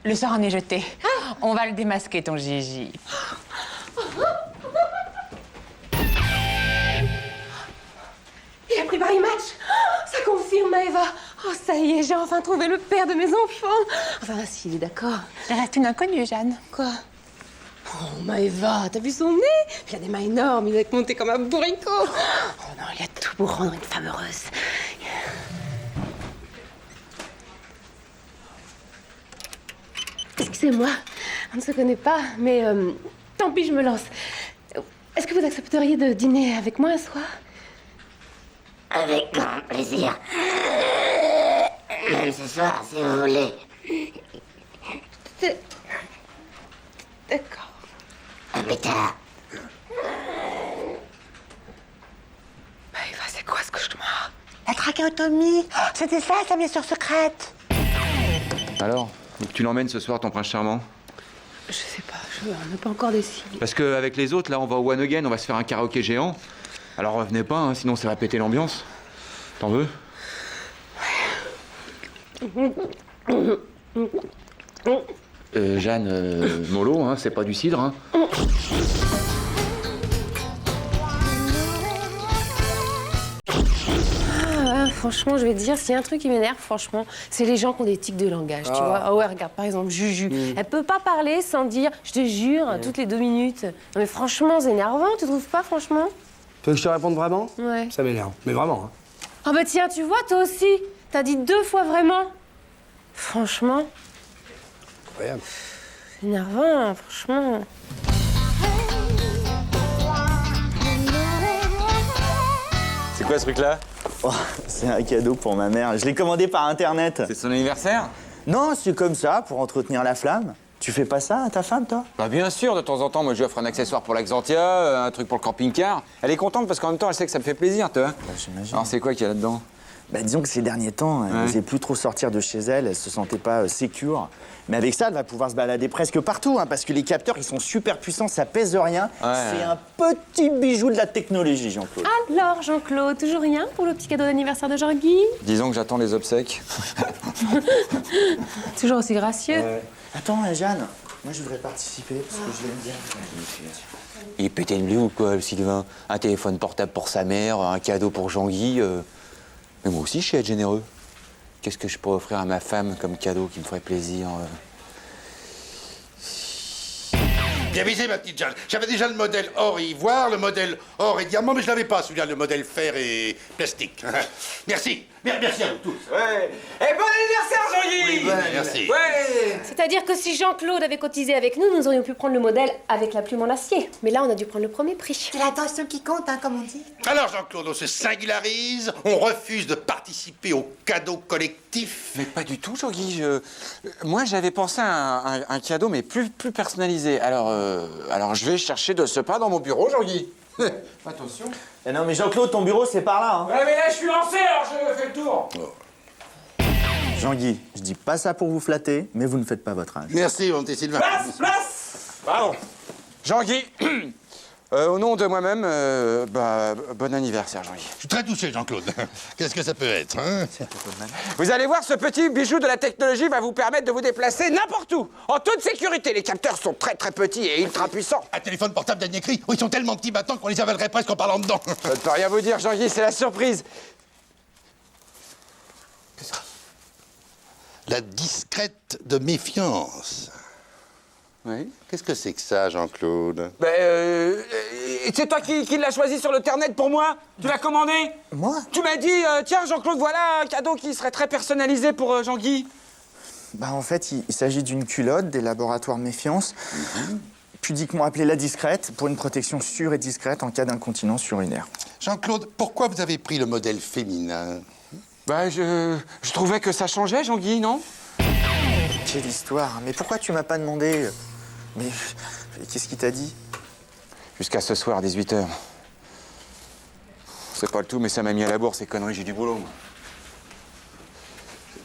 [SPEAKER 11] Le sort en est jeté. On va le démasquer, ton Gigi.
[SPEAKER 10] Il a pris Paris Match. Ça confirme, Maëva. Oh, ça y est, j'ai enfin trouvé le père de mes enfants. Enfin, s'il est d'accord.
[SPEAKER 11] Il reste une inconnue, Jeanne.
[SPEAKER 10] Quoi? Oh, Maëva, t'as vu son nez? Il a des mains énormes, il doit être monté comme un bourricot. Oh non, il a tout pour rendre une femme heureuse. c'est moi. On ne se connaît pas, mais tant pis, je me lance. Est-ce que vous accepteriez de dîner avec moi un soir?
[SPEAKER 3] Avec grand plaisir. Même ce soir, si vous voulez.
[SPEAKER 10] D'accord.
[SPEAKER 3] À plus tard.
[SPEAKER 10] Eva, c'est quoi ce cauchemar?
[SPEAKER 3] La trachéotomie. C'était ça, sa blessure secrète.
[SPEAKER 4] Alors, donc tu l'emmènes ce soir, ton prince charmant?
[SPEAKER 10] Je sais pas, on n'a pas encore décidé.
[SPEAKER 4] Parce qu'avec les autres, là, on va au One Again, on va se faire un karaoké géant. Alors revenez pas, hein, sinon ça va péter l'ambiance. T'en veux? Jeanne, mollo, hein, c'est pas du cidre, hein.
[SPEAKER 10] Franchement, je vais te dire, s'il y a un truc qui m'énerve, franchement, c'est les gens qui ont des tics de langage, tu vois. Ah ouais, regarde, par exemple, Juju. Elle peut pas parler sans dire « je te jure » toutes les 2 minutes. Non mais franchement, c'est énervant, tu trouves pas, franchement?
[SPEAKER 1] Tu veux que je te réponde vraiment?
[SPEAKER 10] Ouais.
[SPEAKER 1] Ça m'énerve, mais vraiment. Hein.
[SPEAKER 10] Ah bah tiens, tu vois, toi aussi, t'as dit 2 fois vraiment. Franchement.
[SPEAKER 1] Incroyable.
[SPEAKER 10] C'est énervant, franchement.
[SPEAKER 12] C'est quoi ce truc-là? Oh, c'est un cadeau pour ma mère. Je l'ai commandé par internet.
[SPEAKER 2] C'est son anniversaire?
[SPEAKER 12] Non, c'est comme ça, pour entretenir la flamme. Tu fais pas ça à ta femme, toi?
[SPEAKER 2] Bah bien sûr, de temps en temps, moi je lui offre un accessoire pour la Xantia, un truc pour le camping-car. Elle est contente parce qu'en même temps, elle sait que ça me fait plaisir, toi.
[SPEAKER 12] Bah, j'imagine.
[SPEAKER 2] Alors c'est quoi qu'il y a là-dedans?
[SPEAKER 12] Bah disons que ces derniers temps, elle n'osait plus trop sortir de chez elle, elle se sentait pas sécure. Mais avec ça, elle va pouvoir se balader presque partout, hein, parce que les capteurs, ils sont super puissants, ça pèse rien. C'est un petit bijou de la technologie, Jean-Claude.
[SPEAKER 10] Alors, Jean-Claude, toujours rien pour le petit cadeau d'anniversaire de Jean-Guy?
[SPEAKER 2] Disons que j'attends les obsèques.
[SPEAKER 10] Toujours aussi gracieux.
[SPEAKER 12] Attends, Jeanne, moi je voudrais participer, parce que je l'aime bien.
[SPEAKER 2] Il est pété de bleu ou quoi, le Sylvain? Un téléphone portable pour sa mère, un cadeau pour Jean-Guy. Mais moi aussi, je sais être généreux. Qu'est-ce que je pourrais offrir à ma femme comme cadeau qui me ferait plaisir?
[SPEAKER 8] Bien visé, ma petite Jeanne. J'avais déjà le modèle or et ivoire, le modèle or et diamant, mais je l'avais pas, celui-là, le modèle fer et plastique. Merci. Merci à vous tous.
[SPEAKER 9] Ouais. Et bon anniversaire, Jean-Guy!
[SPEAKER 8] Oui, merci.
[SPEAKER 9] Ouais.
[SPEAKER 10] C'est-à-dire que si Jean-Claude avait cotisé avec nous, nous aurions pu prendre le modèle avec la plume en acier. Mais là, on a dû prendre le premier prix.
[SPEAKER 3] C'est l'intention qui compte, hein, comme on dit.
[SPEAKER 8] Alors, Jean-Claude, on se singularise, on refuse de participer au cadeau collectif.
[SPEAKER 2] Mais pas du tout, Jean-Guy. Moi, j'avais pensé à un cadeau, mais plus personnalisé. Alors, je vais chercher de ce pas dans mon bureau, Jean-Guy. Attention.
[SPEAKER 12] Eh non, mais Jean-Claude, ton bureau, c'est par là, hein.
[SPEAKER 9] Ouais, mais là, je suis lancé, alors je fais le tour.
[SPEAKER 12] Jean-Guy, je dis pas ça pour vous flatter, mais vous ne faites pas votre âge.
[SPEAKER 8] Merci, mon petit Sylvain.
[SPEAKER 9] Place. Pardon.
[SPEAKER 2] Jean-Guy, au nom de moi-même, bon anniversaire, Jean-Guy.
[SPEAKER 8] Je suis très touché, Jean-Claude. Qu'est-ce que ça peut être, hein?
[SPEAKER 2] Vous allez voir, ce petit bijou de la technologie va vous permettre de vous déplacer n'importe où, en toute sécurité. Les capteurs sont très petits et ultra puissants.
[SPEAKER 8] Un téléphone portable dernier cri. Oh, ils sont tellement petits maintenant qu'on les avalerait presque en parlant dedans.
[SPEAKER 2] Je ne peux rien vous dire, Jean-Guy, c'est la surprise.
[SPEAKER 8] La discrète de méfiance.
[SPEAKER 2] Oui.
[SPEAKER 8] Qu'est-ce que c'est que ça, Jean-Claude?
[SPEAKER 2] C'est toi qui l'as choisi sur le Internet pour moi? Tu l'as commandé?
[SPEAKER 12] Moi?
[SPEAKER 2] Tu m'as dit, tiens, Jean-Claude, voilà un cadeau qui serait très personnalisé pour Jean-Guy.
[SPEAKER 12] Bah en fait, il s'agit d'une culotte des laboratoires Méfiance, pudiquement appelée la discrète, pour une protection sûre et discrète en cas d'incontinence urinaire.
[SPEAKER 8] Jean-Claude, pourquoi vous avez pris le modèle féminin?
[SPEAKER 2] Je trouvais que ça changeait, Jean-Guy, non?
[SPEAKER 12] Quelle histoire! Mais pourquoi tu m'as pas demandé? Mais qu'est-ce qu'il t'a dit?
[SPEAKER 2] Jusqu'à ce soir, 18h. C'est pas le tout, mais ça m'a mis à la bourre, ces conneries, j'ai du boulot, moi.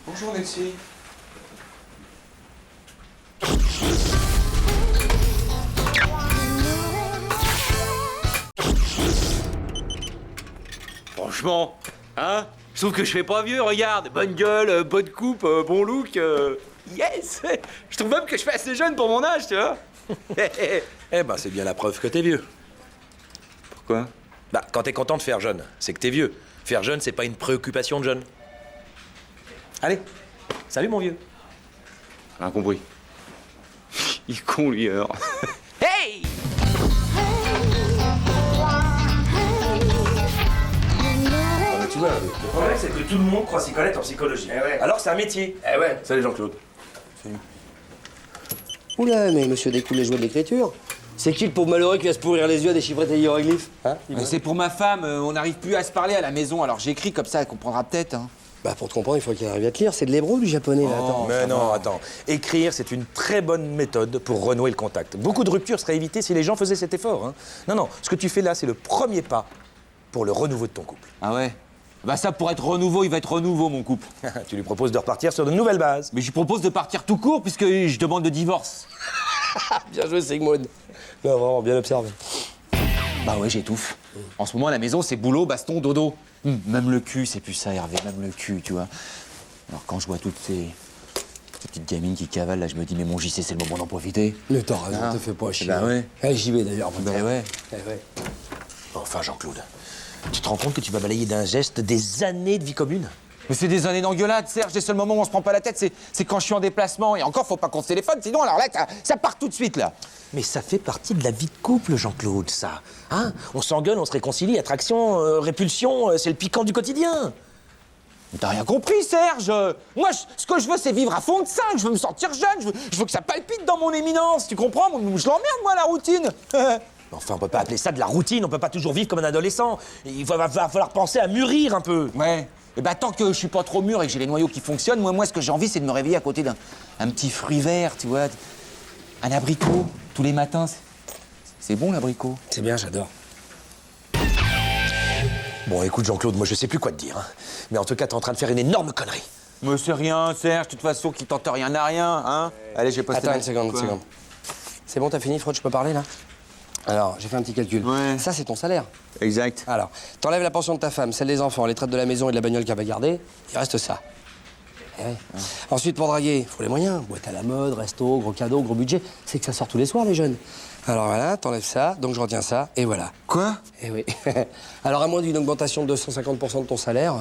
[SPEAKER 2] Bonjour, Nancy.
[SPEAKER 4] Franchement, hein? Je trouve que je fais pas vieux, regarde. Bonne gueule, bonne coupe, bon look. Yes! Je trouve même que je fais assez jeune pour mon âge, tu vois.
[SPEAKER 15] Eh ben, c'est bien la preuve que t'es vieux.
[SPEAKER 4] Pourquoi?
[SPEAKER 15] Bah, quand t'es content de faire jeune, c'est que t'es vieux. Faire jeune, c'est pas une préoccupation de jeune. Allez, salut mon vieux.
[SPEAKER 4] Rien compris. Il est con, lui, alors.
[SPEAKER 9] Hey!
[SPEAKER 15] Tu vois, le problème, c'est que tout le monde croit s'y connaître en psychologie. Alors que c'est un métier.
[SPEAKER 1] Eh ouais.
[SPEAKER 15] Salut Jean-Claude.
[SPEAKER 1] Oula, mais monsieur découle les joies de l'écriture. C'est qui le pauvre malheureux qui va se pourrir les yeux à déchiffrer tes hiéroglyphes, hein?
[SPEAKER 2] C'est pour ma femme, on n'arrive plus à se parler à la maison, alors j'écris comme ça, elle comprendra peut-être. Hein.
[SPEAKER 1] Bah pour te comprendre, il faut qu'il arrive à te lire. C'est de l'hébreu ou du japonais, là? Attends.
[SPEAKER 15] Mais non, attends. Écrire, c'est une très bonne méthode pour renouer le contact. Beaucoup de ruptures seraient évitées si les gens faisaient cet effort. Hein. Non, ce que tu fais là, c'est le premier pas pour le renouveau de ton couple.
[SPEAKER 2] Ah ouais? Bah ça, pour être renouveau, il va être renouveau, mon couple.
[SPEAKER 15] Tu lui proposes de repartir sur de nouvelles bases.
[SPEAKER 2] Mais je lui propose de partir tout court, puisque je demande de divorce.
[SPEAKER 1] Bien joué, Sigmund. Non, vraiment, bien observé.
[SPEAKER 2] Bah ouais, j'étouffe. En ce moment, à la maison, c'est boulot, baston, dodo. Même le cul, c'est plus ça, Hervé, même le cul, tu vois. Alors quand je vois toutes ces petites gamines qui cavalent, là, je me dis, mais mon JC, c'est le moment d'en profiter.
[SPEAKER 1] Mais t'as raison,
[SPEAKER 2] Hein?
[SPEAKER 1] te fais pas chier.
[SPEAKER 2] Bah ouais.
[SPEAKER 1] Allez, j'y vais d'ailleurs.
[SPEAKER 2] Bah ouais.
[SPEAKER 15] Enfin, Jean-Claude, tu te rends compte que tu vas balayer d'un geste des années de vie commune?
[SPEAKER 2] Mais c'est des années d'engueulade, Serge. Les seuls moments où on se prend pas la tête, c'est quand je suis en déplacement. Et encore, faut pas qu'on se téléphone, sinon, alors là, ça part tout de suite, là.
[SPEAKER 15] Mais ça fait partie de la vie de couple, Jean-Claude, ça. Hein? On s'engueule, on se réconcilie, attraction, répulsion, c'est le piquant du quotidien.
[SPEAKER 2] Mais t'as rien compris, Serge. Moi, ce que je veux, c'est vivre à fond de ça. Je veux me sentir jeune. Je veux que ça palpite dans mon éminence. Tu comprends? Je l'emmerde, moi, la routine.
[SPEAKER 15] Enfin, on peut pas appeler ça de la routine, on peut pas toujours vivre comme un adolescent. Il va falloir penser à mûrir un peu.
[SPEAKER 2] Ouais. Et bah, tant que je suis pas trop mûr et que j'ai les noyaux qui fonctionnent, moi, ce que j'ai envie, c'est de me réveiller à côté d'un petit fruit vert, tu vois. Un abricot, tous les matins. C'est bon, l'abricot.
[SPEAKER 1] C'est bien, j'adore.
[SPEAKER 15] Bon, écoute, Jean-Claude, moi, je sais plus quoi te dire. Hein. Mais en tout cas, t'es en train de faire une énorme connerie.
[SPEAKER 2] Mais c'est rien, Serge. De toute façon, qui tente rien n'a rien, hein. Allez, j'ai posté...
[SPEAKER 1] Attends, une seconde. C'est bon, t'as fini, Freud, je peux parler, là? Alors, j'ai fait un petit calcul.
[SPEAKER 2] Ouais.
[SPEAKER 1] Ça, c'est ton salaire.
[SPEAKER 2] Exact.
[SPEAKER 1] Alors, t'enlèves la pension de ta femme, celle des enfants, les traites de la maison et de la bagnole qu'elle va garder, il reste ça. Eh ouais. Ensuite, pour draguer, faut les moyens. Boîte à la mode, resto, gros cadeau, gros budget. C'est que ça sort tous les soirs, les jeunes. Alors voilà, t'enlèves ça, donc je retiens ça, et voilà.
[SPEAKER 2] Quoi?
[SPEAKER 1] Eh oui. Alors, à moins d'une augmentation de 250% de ton salaire,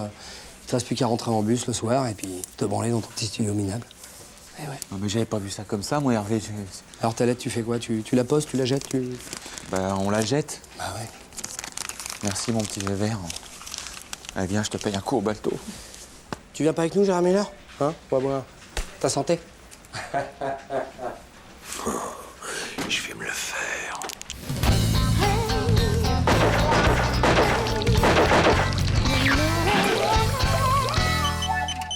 [SPEAKER 1] il te reste plus qu'à rentrer en bus le soir et puis te branler dans ton petit studio minable. Eh ouais.
[SPEAKER 2] Non, mais j'avais pas vu ça comme ça, moi, Hervé.
[SPEAKER 1] Alors, ta lettre, tu fais quoi? Tu la poses, tu la jettes,
[SPEAKER 2] Bah, on la jette.
[SPEAKER 1] Bah ouais.
[SPEAKER 2] Merci, mon petit Vévert. Allez, viens, je te paye un coup au balto.
[SPEAKER 1] Tu viens pas avec nous, Gérard Miller? Hein? On va boire. Ta santé?
[SPEAKER 15] Je vais me le faire.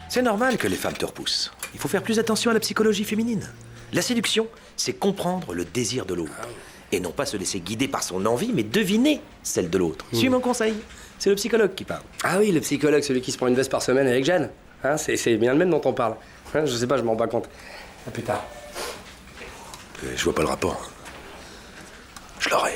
[SPEAKER 15] C'est normal que les femmes te repoussent. Il faut faire plus attention à la psychologie féminine. La séduction, c'est comprendre le désir de l'autre. Et non pas se laisser guider par son envie, mais deviner celle de l'autre. Suis mon conseil. C'est le psychologue qui parle.
[SPEAKER 1] Ah oui, le psychologue, celui qui se prend une veste par semaine avec Jeanne. Hein, c'est bien le même dont on parle. Hein, je sais pas, je m'en rends pas compte. À plus tard.
[SPEAKER 15] Je vois pas le rapport. Je l'aurai.